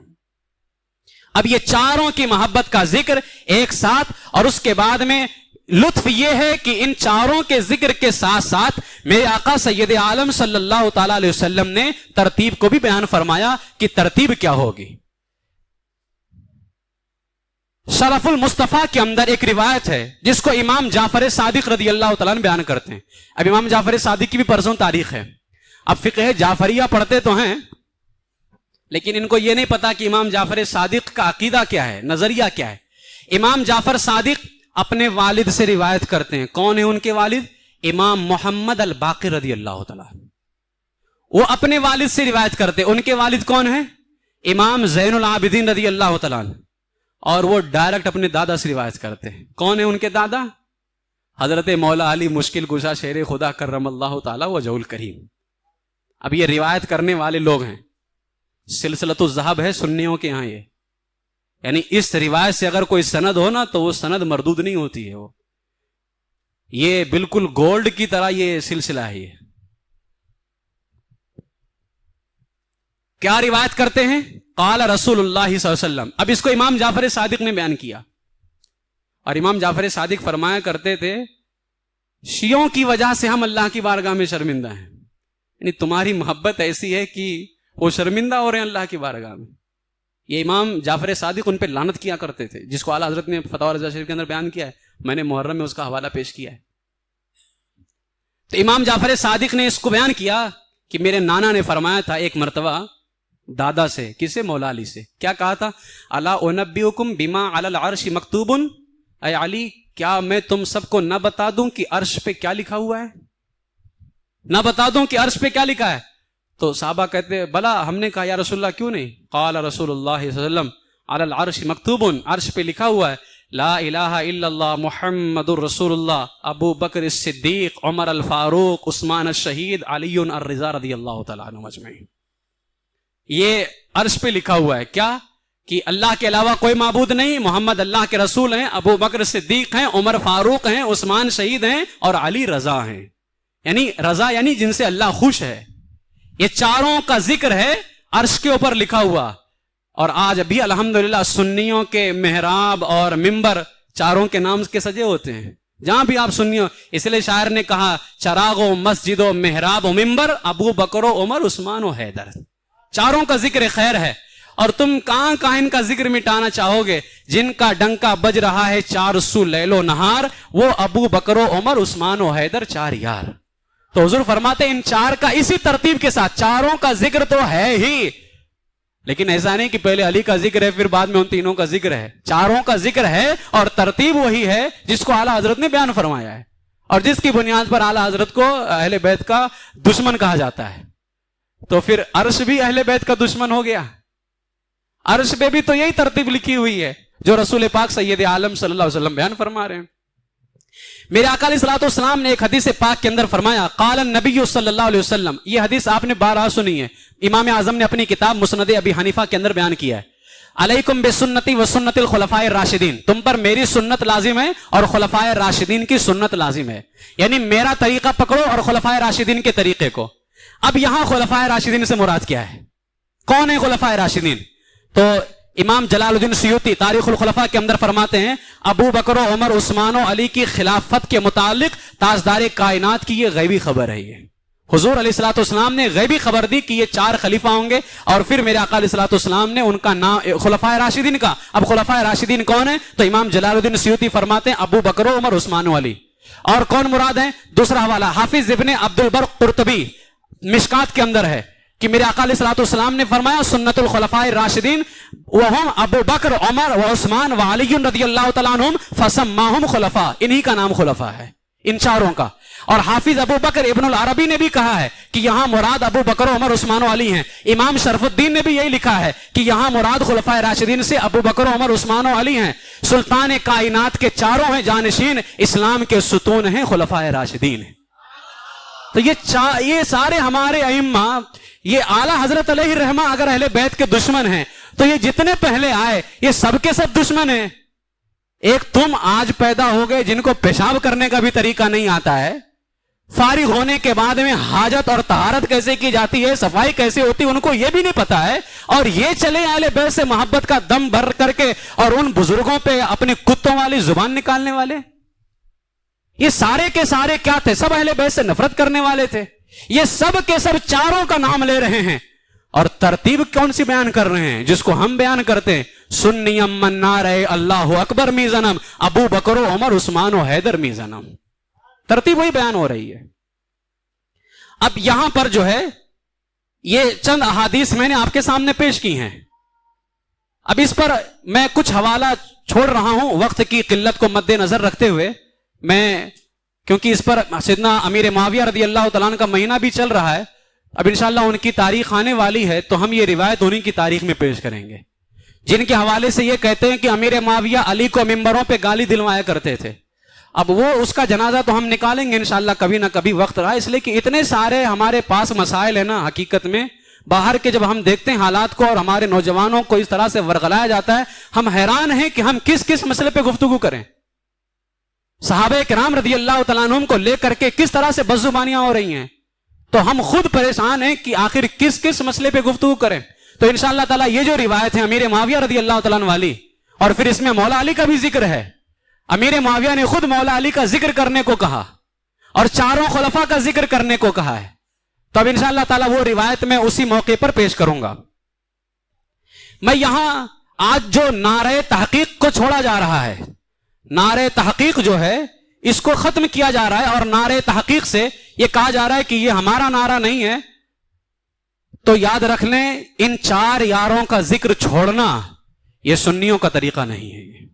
اب یہ چاروں کی محبت کا ذکر ایک ساتھ, اور اس کے بعد میں لطف یہ ہے کہ ان چاروں کے ذکر کے ساتھ ساتھ میرے آقا سید عالم صلی اللہ تعالی علیہ وسلم نے ترتیب کو بھی بیان فرمایا کہ ترتیب کیا ہوگی. شرف المصطفیٰ کے اندر ایک روایت ہے جس کو امام جعفر صادق رضی اللہ تعالیٰ عنہ بیان کرتے ہیں. اب امام جعفر صادق کی بھی پرسوں تاریخ ہے. اب فقہ جعفریہ پڑھتے تو ہیں, لیکن ان کو یہ نہیں پتا کہ امام جعفر صادق کا عقیدہ کیا ہے, نظریہ کیا ہے. امام جعفر صادق اپنے والد سے روایت کرتے ہیں. کون ہے ان کے والد؟ امام محمد الباقر رضی اللہ تعالیٰ. وہ اپنے والد سے روایت کرتے ہیں. ان کے والد کون ہیں؟ امام زین العابدین رضی اللہ تعالیٰ. اور وہ ڈائریکٹ اپنے دادا سے روایت کرتے ہیں. کون ہے ان کے دادا؟ حضرت مولا علی مشکل کشا شیر خدا کرم اللہ تعالیٰ وجہ الکریم. اب یہ روایت کرنے والے لوگ ہیں, سلسلۃ الذہب ہے سنیوں کے ہاں. یہ یعنی اس روایت سے اگر کوئی سند ہو نا تو وہ سند مردود نہیں ہوتی ہے. وہ یہ بالکل گولڈ کی طرح یہ سلسلہ ہے. یہ کیا روایت کرتے ہیں؟ قال رسول اللہ صلی اللہ علیہ وسلم. اب اس کو امام جعفر صادق نے بیان کیا, اور امام جعفر صادق فرمایا کرتے تھے شیعوں کی وجہ سے ہم اللہ کی بارگاہ میں شرمندہ ہیں. یعنی تمہاری محبت ایسی ہے کہ وہ شرمندہ ہو رہے ہیں اللہ کی بارگاہ میں. یہ امام جعفر صادق ان پہ لعنت کیا کرتے تھے, جس کو اعلیٰ حضرت نے فتاوی رضا شریف کے اندر بیان کیا ہے. میں نے محرم میں اس کا حوالہ پیش کیا ہے. تو امام جعفر صادق نے اس کو بیان کیا کہ میرے نانا نے فرمایا تھا ایک مرتبہ دادا سے, کسے؟ مولا علی سے. کیا کہا تھا؟ الا انبئکم بما علی العرش مکتوب, اے علی کیا میں تم سب کو نہ بتا دوں کہ عرش پہ کیا لکھا ہوا ہے؟ نہ بتا دوں کہ عرش پہ کیا لکھا ہے؟ تو صحابہ کہتے بلا. ہم نے کہا یا رسول اللہ کیوں نہیں؟ قال رسول اللہ صلی اللہ علیہ وسلم علی العرش مکتوب, عرش پہ لکھا ہوا ہے لا الہ الا اللہ محمد الرسول اللہ ابو بکر الصدیق عمر الفاروق عثمان الشہید علی الرضا رضی اللہ تعالیٰ عنہ اجمعین. یہ عرش پہ لکھا ہوا ہے کیا؟ کہ اللہ کے علاوہ کوئی معبود نہیں, محمد اللہ کے رسول ہیں, ابو بکر صدیق ہیں, عمر فاروق ہیں, عثمان شہید ہیں, اور علی رضا ہیں. یعنی رضا یعنی جن سے اللہ خوش ہے. یہ چاروں کا ذکر ہے عرش کے اوپر لکھا ہوا. اور آج ابھی الحمدللہ سنیوں کے محراب اور منبر چاروں کے نام کے سجے ہوتے ہیں. جہاں بھی آپ سنیوں, اس لیے شاعر نے کہا چراغ و مسجد و محراب و منبر ابو بکر و عمر عثمان و حیدر. چاروں کا ذکر خیر ہے. اور تم کہاں کہاں ان کا ذکر مٹانا چاہو گے؟ جن کا ڈنکا بج رہا ہے 400 لیل و نہار, وہ ابو بکر و عمر عثمان و حیدر 4 یار. تو حضور فرماتے ان 4 کا اسی ترتیب کے ساتھ, چاروں کا ذکر تو ہے ہی, لیکن ایسا نہیں کہ پہلے علی کا ذکر ہے پھر بعد میں ان تینوں کا ذکر ہے. چاروں کا ذکر ہے اور ترتیب وہی ہے جس کو اعلیٰ حضرت نے بیان فرمایا ہے اور جس کی بنیاد پر اعلیٰ حضرت کو اہل بیت کا دشمن کہا جاتا ہے. تو پھر عرش بھی اہل بیت کا دشمن ہو گیا. عرش پہ بھی تو یہی ترتیب لکھی ہوئی ہے جو رسول پاک سید عالم صلی اللہ علیہ وسلم بیان فرما رہے ہیں. میرے آقا علیہ الصلوۃ والسلام نے ایک حدیث پاک کے اندر فرمایا قال النبی صلی اللہ علیہ وسلم. یہ حدیث آپ نے بارہا سنی ہے. امام اعظم نے اپنی کتاب مسند ابی حنیفہ کے اندر بیان کیا ہے. علیکم بسنتی و سنت الخلفاء الراشدین. تم پر میری سنت لازم ہے اور خلفائے راشدین کی سنت لازم ہے. یعنی میرا طریقہ پکڑو اور خلفائے راشدین کے طریقے کو. اب یہاں خلفائے راشدین سے مراد کیا ہے؟ کون ہے خلفائے راشدین؟ تو امام جلال الدین سیوطی تاریخ الخلفاء کے اندر فرماتے ہیں ابو بکر و عمر عثمان و علی کی خلافت کے متعلق تاجدار کائنات کی یہ غیبی خبر ہے. یہ حضور علیہ الصلوۃ والسلام نے غیبی خبر دی کہ یہ 4 خلیفہ ہوں گے اور پھر میرے آقا علیہ الصلوۃ والسلام نے ان کا نام خلفائے راشدین کا. اب خلفائے راشدین کون ہیں؟ تو امام جلال الدین سیوطی فرماتے ہیں ابو بکر و عمر عثمان و علی. اور کون مراد ہیں؟ دوسرا حوالہ حافظ ابن عبد البر قرطبی مشکات کے اندر ہے کہ میرے آقا علیہ الصلوۃ والسلام نے فرمایا سنت الخلفاء الراشدین وہم ابو بکر عمر و عثمان و علی رضی اللہ تعالیٰ عنہم فسماہم خلفاء. انہی کا نام خلفاء ہے ان چاروں کا. اور حافظ ابو بکر ابن العربی نے بھی کہا ہے کہ یہاں مراد ابو بکر عمر عثمان و علی ہیں. امام شرف الدین نے بھی یہی لکھا ہے کہ یہاں مراد خلفائے راشدین سے ابو بکر عمر عثمان و علی ہیں. سلطان کائنات کے چاروں ہیں جانشین، اسلام کے ستون ہیں خلفائے راشدین ہیں. تو یہ سارے ہمارے ائمہ، یہ اعلیٰ حضرت علیہ الرحمہ اگر اہل بیت کے دشمن ہیں تو یہ جتنے پہلے آئے یہ سب کے سب دشمن ہیں. ایک تم آج پیدا ہو گئے جن کو پیشاب کرنے کا بھی طریقہ نہیں آتا ہے، فارغ ہونے کے بعد میں حاجت اور طہارت کیسے کی جاتی ہے، صفائی کیسے ہوتی ہے، ان کو یہ بھی نہیں پتا ہے. اور یہ چلے اہل بیت سے محبت کا دم بھر کر کے اور ان بزرگوں پہ اپنے کتوں والی زبان نکالنے والے. یہ سارے کے سارے کیا تھے؟ سب اہل بیت سے نفرت کرنے والے تھے. یہ سب کے سب چاروں کا نام لے رہے ہیں اور ترتیب کون سی بیان کر رہے ہیں جس کو ہم بیان کرتے ہیں سنیم من نارے اللہ اکبر می زنم ابو بکر و عمر عثمان و حیدر می زنم. ترتیب وہی بیان ہو رہی ہے. اب یہاں پر جو ہے یہ چند احادیث میں نے آپ کے سامنے پیش کی ہیں. اب اس پر میں کچھ حوالہ چھوڑ رہا ہوں وقت کی قلت کو مد نظر رکھتے ہوئے. میں کیونکہ اس پر سیدنا امیر معاویہ رضی اللہ تعالیٰ عنہ کا مہینہ بھی چل رہا ہے، اب انشاءاللہ ان کی تاریخ آنے والی ہے تو ہم یہ روایت انہی کی تاریخ میں پیش کریں گے جن کے حوالے سے یہ کہتے ہیں کہ امیر معاویہ علی کو ممبروں پہ گالی دلوایا کرتے تھے. اب وہ اس کا جنازہ تو ہم نکالیں گے انشاءاللہ کبھی نہ کبھی وقت رہا، اس لیے کہ اتنے سارے ہمارے پاس مسائل ہیں نا حقیقت میں باہر کے جب ہم دیکھتے ہیں حالات کو اور ہمارے نوجوانوں کو اس طرح سے ورغلایا جاتا ہے ہم حیران ہیں کہ ہم کس کس مسئلے پہ گفتگو کریں. صحابہ کرام رضی اللہ تعالیٰ عنہم کو لے کر کے کس طرح سے بدزبانیاں ہو رہی ہیں تو ہم خود پریشان ہیں کہ آخر کس کس مسئلے پہ گفتگو کریں. تو انشاءاللہ تعالیٰ یہ جو روایت ہے امیر معاویہ رضی اللہ تعالیٰ عنہ والی اور پھر اس میں مولا علی کا بھی ذکر ہے. امیر معاویہ نے خود مولا علی کا ذکر کرنے کو کہا اور چاروں خلفاء کا ذکر کرنے کو کہا ہے. تو اب انشاءاللہ تعالیٰ وہ روایت میں اسی موقع پر پیش کروں گا. میں یہاں آج جو نعرہ تحقیق کو چھوڑا جا رہا ہے، نعرہ تحقیق جو ہے اس کو ختم کیا جا رہا ہے اور نعرہ تحقیق سے یہ کہا جا رہا ہے کہ یہ ہمارا نعرہ نہیں ہے. تو یاد رکھ لیں ان 4 یاروں کا ذکر چھوڑنا یہ سنیوں کا طریقہ نہیں ہے،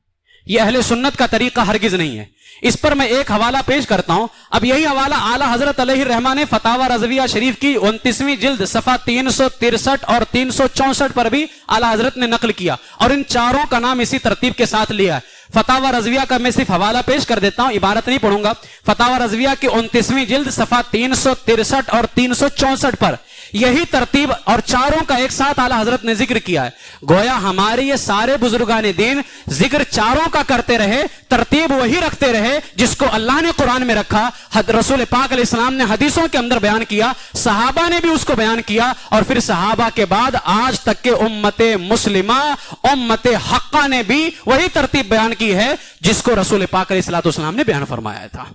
یہ اہل سنت کا طریقہ ہرگز نہیں ہے. اس پر میں ایک حوالہ پیش کرتا ہوں. اب یہی حوالہ اعلیٰ حضرت علیہ الرحمہ نے فتاوی رضویہ شریف کی 29ویں جلد صفحہ 363 اور 364 پر بھی اعلیٰ حضرت نے نقل کیا اور ان چاروں کا نام اسی ترتیب کے ساتھ لیا ہے. فتاوی رضویہ کا میں صرف حوالہ پیش کر دیتا ہوں، عبارت نہیں پڑھوں گا. فتاوی رضویہ کی 29ویں جلد صفحہ 363 اور 364 پر یہی ترتیب اور چاروں کا ایک ساتھ اعلیٰ حضرت نے ذکر کیا ہے. گویا ہمارے یہ سارے بزرگان دین ذکر چاروں کا کرتے رہے، ترتیب وہی رکھتے رہے جس کو اللہ نے قرآن میں رکھا، رسول پاک علیہ السلام نے حدیثوں کے اندر بیان کیا، صحابہ نے بھی اس کو بیان کیا اور پھر صحابہ کے بعد آج تک کے امت مسلمہ امت حقہ نے بھی وہی ترتیب بیان کی ہے جس کو رسول پاک علیہ السلام نے بیان فرمایا تھا.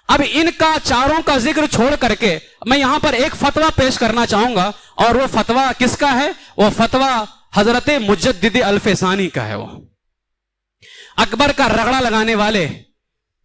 اب ان کا چاروں کا ذکر چھوڑ کر کے میں یہاں پر ایک فتویٰ پیش کرنا چاہوں گا اور وہ فتویٰ کس کا ہے؟ وہ فتویٰ حضرت مجدد الفسانی کا ہے. وہ اکبر کا رگڑا لگانے والے،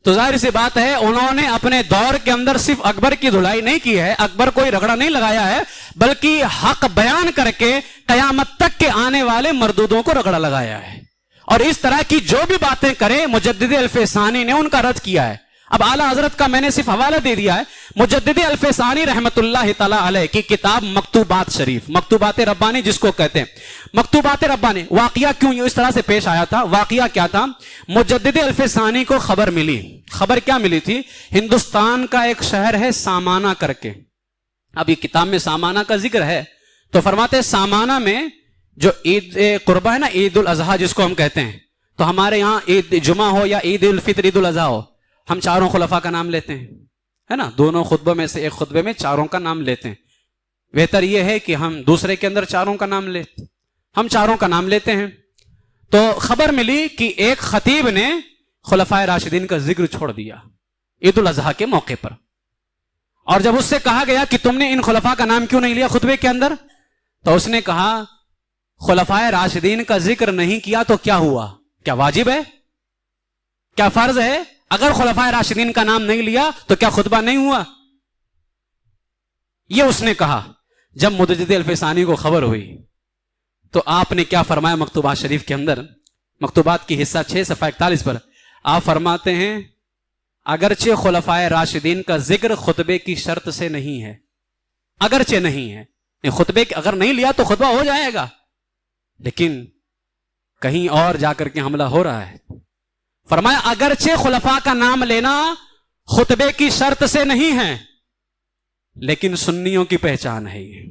تو ظاہر سی بات ہے انہوں نے اپنے دور کے اندر صرف اکبر کی دھلائی نہیں کی ہے، اکبر کوئی رگڑا نہیں لگایا ہے بلکہ حق بیان کر کے قیامت تک کے آنے والے مردودوں کو رگڑا لگایا ہے، اور اس طرح کی جو بھی باتیں کریں مجدد الفسانی نے ان کا رد کیا ہے۔ اب اعلیٰ حضرت کا میں نے صرف حوالہ دے دیا ہے، مجدد الفسانی رحمت اللہ تعالی علیہ کی کتاب مکتوبات شریف، مکتوبات ربانی جس کو کہتے ہیں، مکتوبات ربانی۔ واقعہ کیوں اس طرح سے پیش آیا تھا؟ واقعہ کیا تھا؟ مجدد الفسانی کو خبر ملی۔ خبر کیا ملی تھی؟ ہندوستان کا ایک شہر ہے سامانہ کر کے، اب یہ کتاب میں سامانہ کا ذکر ہے، تو فرماتے ہیں سامانہ میں جو عید قربہ ہے نا، عید الاضحیٰ جس کو ہم کہتے ہیں، تو ہمارے یہاں عید جمعہ ہو یا عید الفطر عید الاضحیٰ ہو، ہم چاروں خلفاء کا نام لیتے ہیں، ہے نا، دونوں خطبوں میں سے ایک خطبے میں چاروں کا نام لیتے ہیں۔ بہتر یہ ہے کہ ہم دوسرے کے اندر چاروں کا نام لیتے، ہم چاروں کا نام لیتے ہیں۔ تو خبر ملی کہ ایک خطیب نے خلفائے راشدین کا ذکر چھوڑ دیا عید الاضحیٰ کے موقع پر، اور جب اس سے کہا گیا کہ تم نے ان خلفاء کا نام کیوں نہیں لیا خطبے کے اندر، تو اس نے کہا خلفائے راشدین کا ذکر نہیں کیا تو کیا ہوا؟ کیا واجب ہے؟ کیا فرض ہے؟ اگر خلفائے راشدین کا نام نہیں لیا تو کیا خطبہ نہیں ہوا؟ یہ اس نے کہا۔ جب مجدد الفسانی کو خبر ہوئی تو آپ نے کیا فرمایا مکتوبات شریف کے اندر، مکتوبات کی حصہ 6 صفحہ 41 پر آپ فرماتے ہیں اگرچہ خلفائے راشدین کا ذکر خطبے کی شرط سے نہیں ہے، اگرچہ نہیں ہے، خطبے اگر نہیں لیا تو خطبہ ہو جائے گا، لیکن کہیں اور جا کر کے حملہ ہو رہا ہے۔ فرمایا اگرچہ خلفاء کا نام لینا خطبے کی شرط سے نہیں ہے، لیکن سنیوں کی پہچان ہے، یہ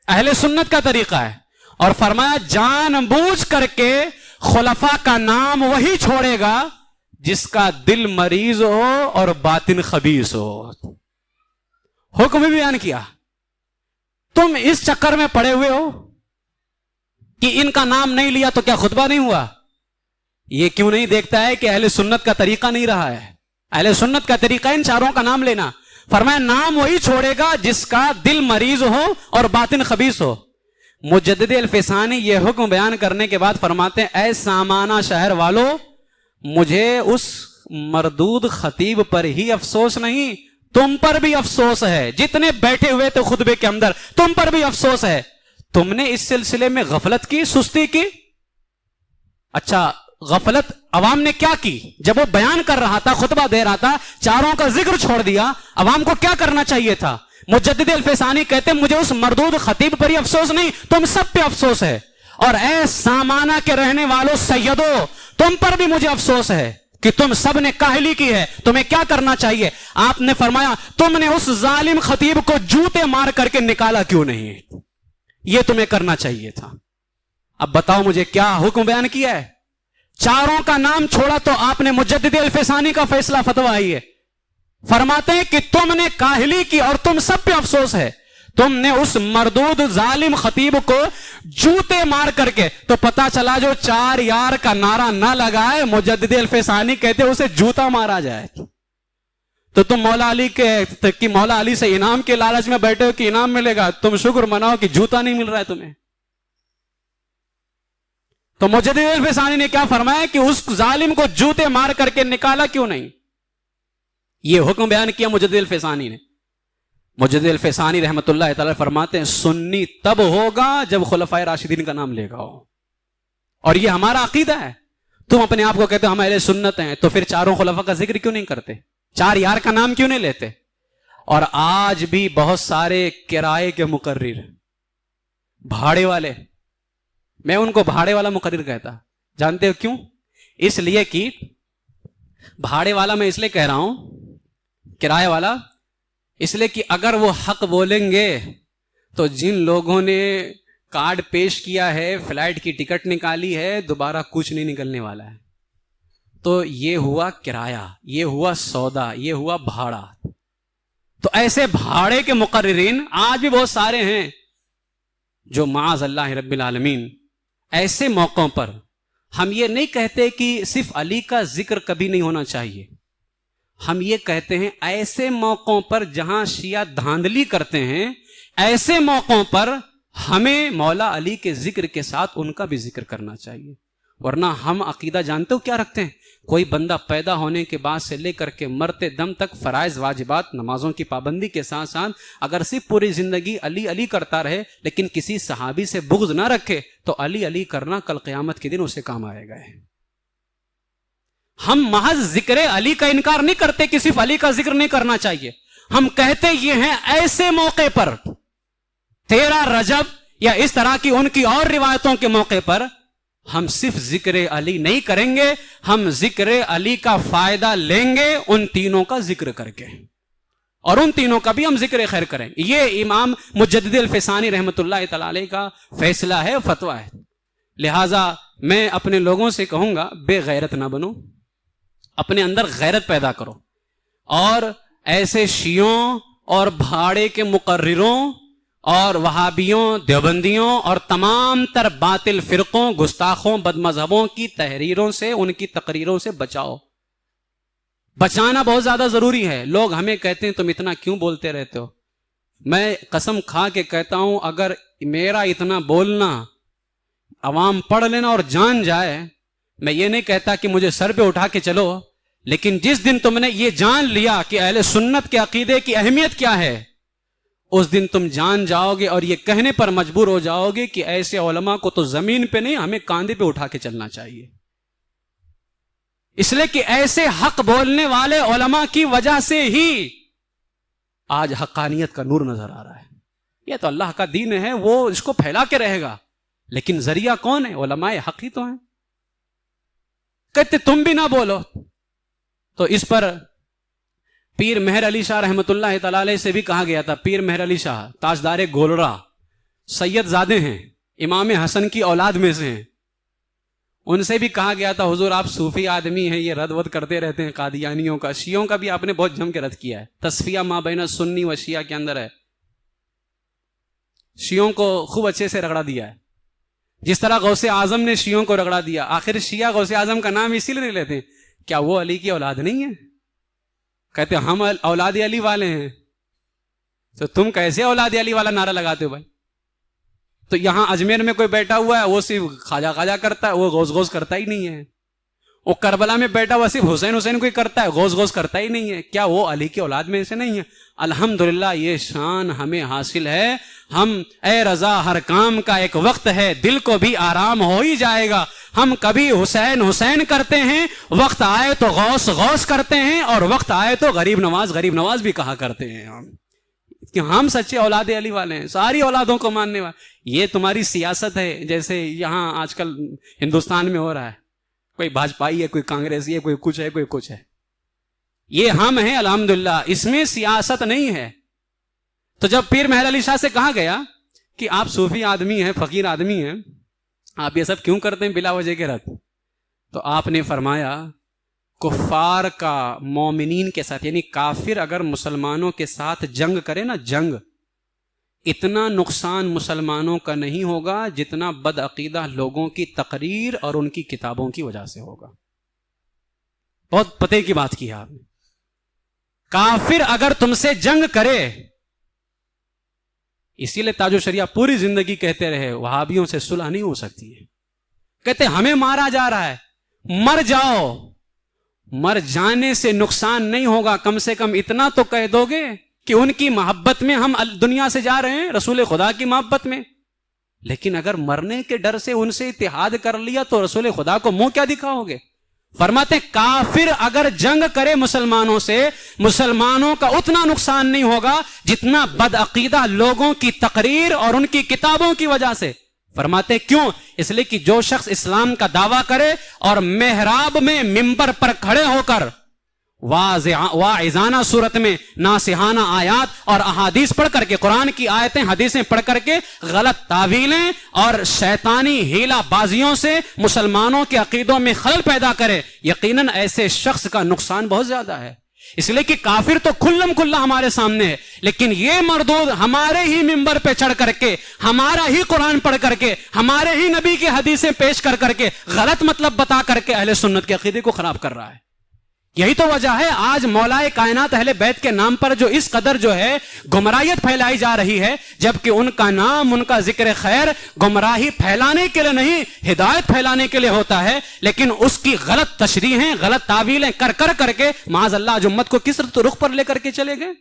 اہل سنت کا طریقہ ہے۔ اور فرمایا جان بوجھ کر کے خلفاء کا نام وہی چھوڑے گا جس کا دل مریض ہو اور باطن خبیث ہو۔ حکم بھی بیان کیا، تم اس چکر میں پڑے ہوئے ہو کہ ان کا نام نہیں لیا تو کیا خطبہ نہیں ہوا؟ یہ کیوں نہیں دیکھتا ہے کہ اہل سنت کا طریقہ نہیں رہا ہے؟ اہل سنت کا طریقہ ان چاروں کا نام لینا۔ فرمایا نام وہی چھوڑے گا جس کا دل مریض ہو اور باطن خبیث ہو۔ مجدد الفسانی یہ حکم بیان کرنے کے بعد فرماتے ہیں اے سامانہ شہر والو، مجھے اس مردود خطیب پر ہی افسوس نہیں، تم پر بھی افسوس ہے، جتنے بیٹھے ہوئے تھے خطبے کے اندر تم پر بھی افسوس ہے، تم نے اس سلسلے میں غفلت کی، سستی کی۔ اچھا غفلت عوام نے کیا کی؟ جب وہ بیان کر رہا تھا، خطبہ دے رہا تھا، چاروں کا ذکر چھوڑ دیا، عوام کو کیا کرنا چاہیے تھا؟ مجدد الفسانی کہتے ہیں مجھے اس مردود خطیب پر ہی افسوس نہیں، تم سب پہ افسوس ہے، اور اے سامانہ کے رہنے والوں سیدو، تم پر بھی مجھے افسوس ہے کہ تم سب نے کاہلی کی ہے۔ تمہیں کیا کرنا چاہیے؟ آپ نے فرمایا تم نے اس ظالم خطیب کو جوتے مار کر کے نکالا کیوں نہیں؟ یہ تمہیں کرنا چاہیے تھا۔ اب بتاؤ مجھے کیا حکم بیان کیا ہے؟ چاروں کا نام چھوڑا تو آپ نے مجدد الفسانی کا فیصلہ فتویٰ آئی ہے، فرماتے ہیں کہ تم نے کاہلی کی اور تم سب پہ افسوس ہے، تم نے اس مردود ظالم خطیب کو جوتے مار کر کے، تو پتا چلا جو 4 یار کا نعرہ نہ لگائے، مجدد الفسانی کہتے اسے جوتا مارا جائے۔ تو تم مولا علی سے انعام کے لالچ میں بیٹھے ہو کہ انعام ملے گا، تم شکر مناؤ کہ جوتا نہیں مل رہا ہے تمہیں۔ تو مجدد الفسانی نے کیا فرمایا کہ اس ظالم کو جوتے مار کر کے نکالا کیوں نہیں؟ یہ حکم بیان کیا مجدد الفسانی نے۔ مجدد الفسانی رحمت اللہ تعالی فرماتے ہیں سنی تب ہوگا جب خلفائے راشدین کا نام لے گا ہو، اور یہ ہمارا عقیدہ ہے۔ تم اپنے آپ کو کہتے ہو ہم اہل سنت ہیں، تو پھر چاروں خلفاء کا ذکر کیوں نہیں کرتے؟ 4 یار کا نام کیوں نہیں لیتے؟ اور آج بھی بہت سارے کرائے کے مقرر، بھاڑے والے، میں ان کو بھاڑے والا مقرر کہتا، جانتے ہو کیوں؟ اس لیے کہ بھاڑے والا میں اس لیے کہہ رہا ہوں، کرایہ والا، اس لیے کہ اگر وہ حق بولیں گے تو جن لوگوں نے کارڈ پیش کیا ہے، فلائٹ کی ٹکٹ نکالی ہے، دوبارہ کچھ نہیں نکلنے والا ہے۔ تو یہ ہوا کرایہ، یہ ہوا سودا، یہ ہوا بھاڑا۔ تو ایسے بھاڑے کے مقررین آج بھی بہت سارے ہیں جو معاذ اللہ رب العالمین ایسے موقعوں پر، ہم یہ نہیں کہتے کہ صرف علی کا ذکر کبھی نہیں ہونا چاہیے، ہم یہ کہتے ہیں ایسے موقعوں پر جہاں شیعہ دھاندلی کرتے ہیں، ایسے موقعوں پر ہمیں مولا علی کے ذکر کے ساتھ ان کا بھی ذکر کرنا چاہیے۔ ورنہ ہم عقیدہ جانتے ہو کیا رکھتے ہیں؟ کوئی بندہ پیدا ہونے کے بعد سے لے کر کے مرتے دم تک فرائض واجبات نمازوں کی پابندی کے ساتھ ساتھ اگر صرف پوری زندگی علی علی کرتا رہے لیکن کسی صحابی سے بغض نہ رکھے تو علی علی کرنا کل قیامت کے دن اسے کام آئے گا۔ ہم محض ذکر علی کا انکار نہیں کرتے کہ صرف علی کا ذکر نہیں کرنا چاہیے، ہم کہتے یہ ہیں ایسے موقع پر 13 رجب یا اس طرح کی ان کی اور روایتوں کے موقع پر ہم صرف ذکر علی نہیں کریں گے، ہم ذکر علی کا فائدہ لیں گے ان تینوں کا ذکر کر کے، اور ان تینوں کا بھی ہم ذکر خیر کریں۔ یہ امام مجدد الفسانی رحمۃ اللہ تعالی علیہ کا فیصلہ ہے، فتویٰ ہے۔ لہٰذا میں اپنے لوگوں سے کہوں گا بے غیرت نہ بنو، اپنے اندر غیرت پیدا کرو، اور ایسے شیعوں اور بھاڑے کے مقرروں اور وہابیوں، دیوبندیوں اور تمام تر باطل فرقوں، گستاخوں، بد مذہبوں کی تحریروں سے، ان کی تقریروں سے بچاؤ۔ بچانا بہت زیادہ ضروری ہے۔ لوگ ہمیں کہتے ہیں تم اتنا کیوں بولتے رہتے ہو؟ میں قسم کھا کے کہتا ہوں اگر میرا اتنا بولنا عوام پڑھ لینا اور جان جائے، میں یہ نہیں کہتا کہ مجھے سر پہ اٹھا کے چلو، لیکن جس دن تم نے یہ جان لیا کہ اہل سنت کے عقیدے کی اہمیت کیا ہے، اس دن تم جان جاؤ گے اور یہ کہنے پر مجبور ہو جاؤ گے کہ ایسے علماء کو تو زمین پہ نہیں، ہمیں کاندھے پہ اٹھا کے چلنا چاہیے۔ اس لیے کہ ایسے حق بولنے والے علماء کی وجہ سے ہی آج حقانیت کا نور نظر آ رہا ہے۔ یہ تو اللہ کا دین ہے، وہ اس کو پھیلا کے رہے گا، لیکن ذریعہ کون ہے؟ علماء حق ہی تو ہیں۔ کہتے تم بھی نہ بولو، تو اس پر پیر مہر علی شاہ رحمۃ اللہ تعالی علیہ سے بھی کہا گیا تھا۔ پیر مہر علی شاہ تاجدار گولڑا، سید زادے ہیں، امام حسن کی اولاد میں سے ہیں، ان سے بھی کہا گیا تھا حضور آپ صوفی آدمی ہیں، یہ رد ود کرتے رہتے ہیں قادیانیوں کا، شیعوں کا بھی آپ نے بہت جم کے رد کیا ہے۔ تصفیہ ما بین سنی و شیعہ کے اندر ہے، شیعوں کو خوب اچھے سے رگڑا دیا ہے، جس طرح غوث اعظم نے شیعوں کو رگڑا دیا۔ آخر شیعہ غوث اعظم کا نام اسی لیے نہیں لیتے، کیا وہ علی کی اولاد نہیں ہے؟ کہتے ہم اولاد علی والے ہیں، تو تم کیسے اولاد علی والا نعرہ لگاتے ہو بھائی؟ تو یہاں اجمیر میں کوئی بیٹھا ہوا ہے وہ صرف خواجہ خواجہ کرتا ہے، وہ غوث غوث کرتا ہی نہیں ہے۔ وہ کربلا میں بیٹھا ہوا صرف حسین حسین کوئی کرتا ہے، غوث غوث کرتا ہی نہیں ہے، کیا وہ علی کی اولاد میں سے نہیں ہے؟ الحمدللہ یہ شان ہمیں حاصل ہے۔ ہم اے رضا ہر کام کا ایک وقت ہے، دل کو بھی آرام ہو ہی جائے گا۔ ہم کبھی حسین حسین کرتے ہیں، وقت آئے تو غوث غوث کرتے ہیں، اور وقت آئے تو غریب نواز بھی کہا کرتے ہیں ہم کہ ہم سچے اولاد علی والے ہیں، ساری اولادوں کو ماننے والے۔ یہ تمہاری سیاست ہے، جیسے یہاں آج کل ہندوستان میں ہو رہا ہے، کوئی بھاجپائی ہے، کوئی کانگریسی ہے، کوئی کچھ ہے، کوئی کچھ ہے۔ یہ ہم ہیں الحمدللہ، اس میں سیاست نہیں ہے۔ تو جب پیر مہر علی شاہ سے کہا گیا کہ آپ صوفی آدمی ہیں، فقیر آدمی ہیں، آپ یہ سب کیوں کرتے ہیں بلا وجہ کے رد؟ تو آپ نے فرمایا کفار کا مومنین کے ساتھ، یعنی کافر اگر مسلمانوں کے ساتھ جنگ کرے نا، جنگ، اتنا نقصان مسلمانوں کا نہیں ہوگا جتنا بدعقیدہ لوگوں کی تقریر اور ان کی کتابوں کی وجہ سے ہوگا۔ بہت پتے کی بات کی ہے آپ نے۔ کافر اگر تم سے جنگ کرے، اسی لیے تاج الشریعہ پوری زندگی کہتے رہے وہابیوں سے صلح نہیں ہو سکتی ہے۔ کہتے ہمیں مارا جا رہا ہے، مر جاؤ، مر جانے سے نقصان نہیں ہوگا، کم سے کم اتنا تو کہہ دو گے کہ ان کی محبت میں ہم دنیا سے جا رہے ہیں، رسول خدا کی محبت میں۔ لیکن اگر مرنے کے ڈر سے ان سے اتحاد کر لیا تو رسول خدا کو منہ کیا دکھاؤ گے؟ فرماتے ہیں کافر اگر جنگ کرے مسلمانوں سے، مسلمانوں کا اتنا نقصان نہیں ہوگا جتنا بدعقیدہ لوگوں کی تقریر اور ان کی کتابوں کی وجہ سے۔ فرماتے کیوں؟ اس لیے کہ جو شخص اسلام کا دعویٰ کرے اور محراب میں منبر پر کھڑے ہو کر واعظانہ صورت میں ناصحانہ آیات اور احادیث پڑھ کر کے، قرآن کی آیتیں حدیثیں پڑھ کر کے غلط تعویلیں اور شیطانی ہیلا بازیوں سے مسلمانوں کے عقیدوں میں خلل پیدا کرے، یقیناً ایسے شخص کا نقصان بہت زیادہ ہے۔ اس لیے کہ کافر تو کھلم کھلا ہمارے سامنے ہے، لیکن یہ مردود ہمارے ہی منبر پہ چڑھ کر کے، ہمارا ہی قرآن پڑھ کر کے، ہمارے ہی نبی کی حدیثیں پیش کر کر کے، غلط مطلب بتا کر کے اہل سنت کے عقیدے کو خراب کر رہا ہے۔
یہی تو وجہ ہے آج مولائے کائنات اہل بیت کے نام پر جو اس قدر جو ہے گمراہیت پھیلائی جا رہی ہے، جبکہ ان کا نام، ان کا ذکر خیر گمراہی پھیلانے کے لیے نہیں، ہدایت پھیلانے کے لیے ہوتا ہے، لیکن اس کی غلط تشریحیں، غلط تعویلیں کر کے معاذ اللہ آج امت کو کس رخ پر لے کر کے چلے گئے۔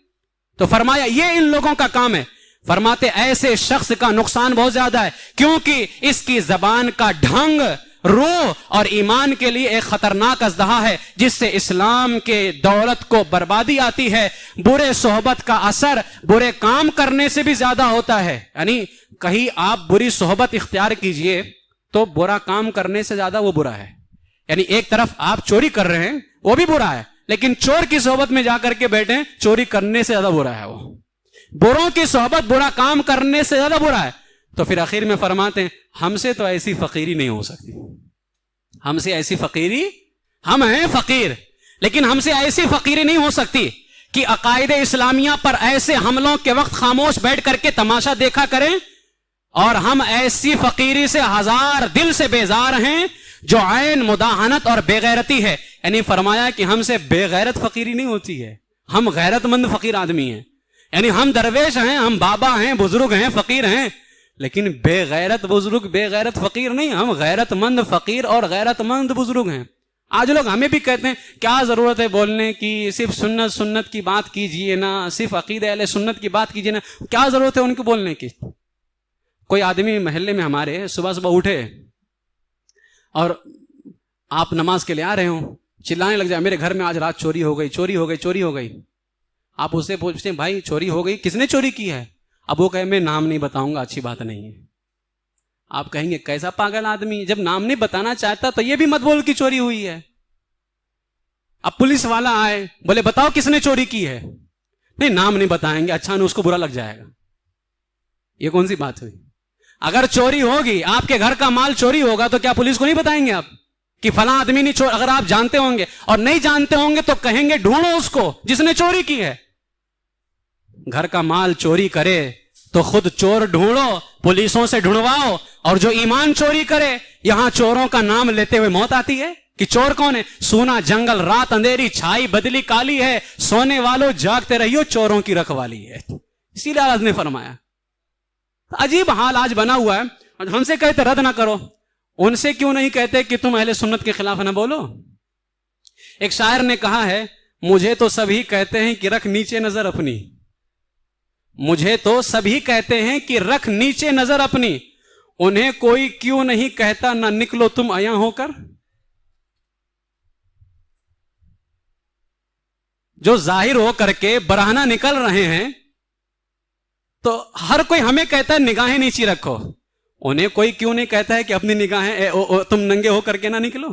تو فرمایا یہ ان لوگوں کا کام ہے۔ فرماتے ایسے شخص کا نقصان بہت زیادہ ہے، کیونکہ اس کی زبان کا ڈھنگ روح اور ایمان کے لیے ایک خطرناک اژدہا ہے، جس سے اسلام کے دولت کو بربادی آتی ہے۔ برے صحبت کا اثر برے کام کرنے سے بھی زیادہ ہوتا ہے، یعنی کہیں آپ بری صحبت اختیار کیجئے تو برا کام کرنے سے زیادہ وہ برا ہے۔ یعنی ایک طرف آپ چوری کر رہے ہیں وہ بھی برا ہے، لیکن چور کی صحبت میں جا کر کے بیٹھیں چوری کرنے سے زیادہ برا ہے۔ وہ بروں کی صحبت برا کام کرنے سے زیادہ برا ہے۔ تو پھر آخر میں فرماتے ہیں ہم سے تو ایسی فقیری نہیں ہو سکتی، ہم سے ایسی فقیری، ہم ہیں فقیر، لیکن ہم سے ایسی فقیری نہیں ہو سکتی کہ عقائد اسلامیہ پر ایسے حملوں کے وقت خاموش بیٹھ کر کے تماشا دیکھا کریں، اور ہم ایسی فقیری سے ہزار دل سے بیزار ہیں جو عین مداہنت اور بے غیرتی ہے۔ یعنی فرمایا کہ ہم سے بے غیرت فقیری نہیں ہوتی ہے، ہم غیرت مند فقیر آدمی ہیں۔ یعنی ہم درویش ہیں، ہم بابا ہیں، بزرگ ہیں، فقیر ہیں، لیکن بے غیرت بزرگ، بے غیرت فقیر نہیں، ہم غیرت مند فقیر اور غیرت مند بزرگ ہیں۔ آج لوگ ہمیں بھی کہتے ہیں کیا ضرورت ہے بولنے کی، صرف سنت کی بات کیجئے نا، صرف عقید اہل سنت کی بات کیجئے نا، کیا ضرورت ہے ان کو بولنے کی؟ کوئی آدمی محلے میں ہمارے صبح صبح اٹھے اور آپ نماز کے لیے آ رہے ہوں، چلانے لگ جائے میرے گھر میں آج رات چوری ہو گئی، چوری ہو گئی، چوری ہو گئی۔ آپ اس سے پوچھتے ہیں بھائی چوری ہو گئی، کس نے چوری کی ہے؟ اب وہ کہے میں نام نہیں بتاؤں گا، اچھی بات نہیں ہے۔ آپ کہیں گے کیسا پاگل آدمی، جب نام نہیں بتانا چاہتا تو یہ بھی مت بول کی چوری ہوئی ہے۔ اب پولیس والا آئے بولے بتاؤ کس نے چوری کی ہے، نہیں نام نہیں بتائیں گے، اچھا نہیں، اس کو برا لگ جائے گا۔ یہ کون سی بات ہوئی؟ اگر چوری ہوگی، آپ کے گھر کا مال چوری ہوگا تو کیا پولیس کو نہیں بتائیں گے آپ کہ فلاں آدمی نے چوری؟ اگر آپ جانتے ہوں گے، اور نہیں جانتے ہوں گے تو کہیں گے ڈھونڈو اس کو جس نے چوری کی ہے۔ گھر کا مال چوری کرے تو خود چور ڈھونڈو، پولیسوں سے ڈھونڈواؤ، اور جو ایمان چوری کرے، یہاں چوروں کا نام لیتے ہوئے موت آتی ہے کہ چور کون ہے؟ سونا جنگل رات اندھیری چھائی بدلی کالی ہے، سونے والوں جاگتے رہیو چوروں کی رکھوالی ہے۔ اسی لیے اللہ نے فرمایا۔ عجیب حال آج بنا ہوا ہے، ہم سے کہتے رد نہ کرو، ان سے کیوں نہیں کہتے کہ تم اہل سنت کے خلاف نہ بولو؟ ایک شاعر نے کہا ہے مجھے تو سبھی کہتے ہیں کہ رکھ نیچے نظر اپنی، مجھے تو سبھی کہتے ہیں کہ رکھ نیچے نظر اپنی، انہیں کوئی کیوں نہیں کہتا نہ نکلو تم عیاں ہو کر۔ جو ظاہر ہو کر کے برہنہ نکل رہے ہیں تو ہر کوئی ہمیں کہتا ہے نگاہیں نیچی رکھو، انہیں کوئی کیوں نہیں کہتا ہے کہ اپنی نگاہیں تم ننگے ہو کر کے نہ نکلو؟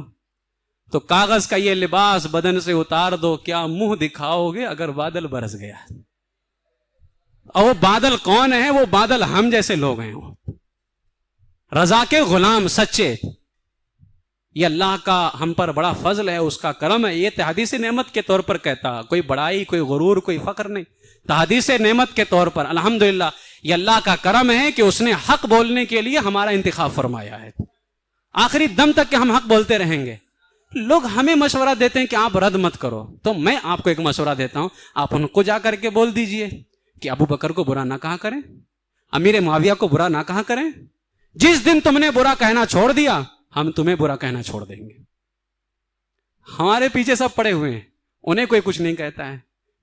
تو کاغذ کا یہ لباس بدن سے اتار دو، کیا منہ دکھاؤ گے اگر بادل برس گیا؟ اور وہ بادل کون ہے؟ وہ بادل ہم جیسے لوگ ہیں، رضا کے غلام سچے۔ یہ اللہ کا ہم پر بڑا فضل ہے، اس کا کرم ہے۔ یہ تحدیث نعمت کے طور پر کہتا، کوئی بڑائی، کوئی غرور، کوئی فخر نہیں، تحدیث نعمت کے طور پر الحمدللہ یہ اللہ کا کرم ہے کہ اس نے حق بولنے کے لیے ہمارا انتخاب فرمایا ہے۔ آخری دم تک کہ ہم حق بولتے رہیں گے۔ لوگ ہمیں مشورہ دیتے ہیں کہ آپ رد مت کرو، تو میں آپ کو ایک مشورہ دیتا ہوں، آپ ان کو جا کر کے بول دیجئے کہ ابو بکر کو برا نہ کہا کریں، امیر معاویہ کو برا نہ کہا کریں، جس دن تم نے برا کہنا چھوڑ دیا ہم تمہیں برا کہنا چھوڑ دیں گے۔ ہمارے پیچھے سب پڑے ہوئے ہیں، انہیں کوئی کچھ نہیں کہتا ہے۔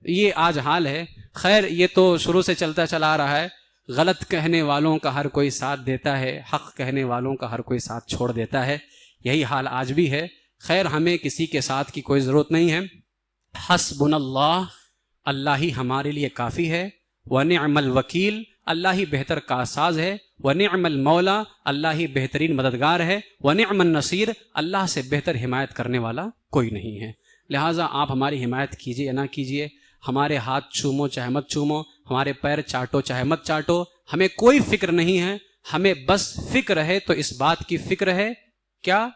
یہ آج حال ہے۔ خیر یہ تو شروع سے چلتا چلا آ رہا ہے، غلط کہنے والوں کا ہر کوئی ساتھ دیتا ہے، حق کہنے والوں کا ہر کوئی ساتھ چھوڑ دیتا ہے، یہی حال آج بھی ہے۔ خیر ہمیں کسی کے ساتھ کی کوئی ضرورت نہیں ہے۔ حسبنا اللہ، اللہ ہی ہمارے لیے کافی ہے، ونعم الوکیل، اللہ ہی بہتر کارساز ہے، ونعم المولا، اللہ ہی بہترین مددگار ہے، ونعم النصیر، اللہ سے بہتر حمایت کرنے والا کوئی نہیں ہے۔ لہٰذا آپ ہماری حمایت کیجیے یا نہ کیجیے، ہمارے ہاتھ چومو چاہے مت چومو، ہمارے پیر چاٹو چاہے مت چاٹو، ہمیں کوئی فکر نہیں ہے۔ ہمیں بس فکر ہے تو اس بات کی فکر ہے کیا؟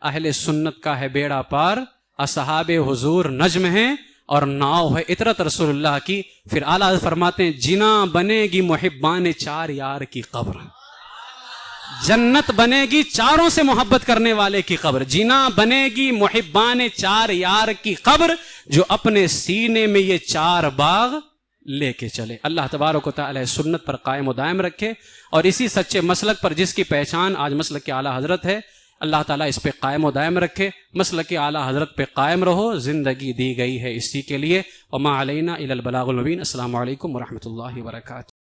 اہل سنت کا ہے بیڑا پار، اصحاب حضور نجم ہیں اور ناؤ ہے اطرت رسول اللہ کی۔ پھر اعلیٰ فرماتے ہیں جنا بنے گی محبان چار یار کی قبر، جنت بنے گی چاروں سے محبت کرنے والے کی قبر، جنا بنے گی محبان چار یار کی قبر، جو اپنے سینے میں یہ چار باغ لے کے چلے۔ اللہ تبارک و تعالی سنت پر قائم و دائم رکھے، اور اسی سچے مسلک پر جس کی پہچان آج مسلک کے اعلیٰ حضرت ہے، اللہ تعالیٰ اس پہ قائم و دائم رکھے۔ مسلک اعلیٰ حضرت پہ قائم رہو، زندگی دی گئی ہے اسی کے لیے۔ وما علینا الا البلاغ المبین۔ السلام علیکم ورحمۃ اللہ وبرکاتہ۔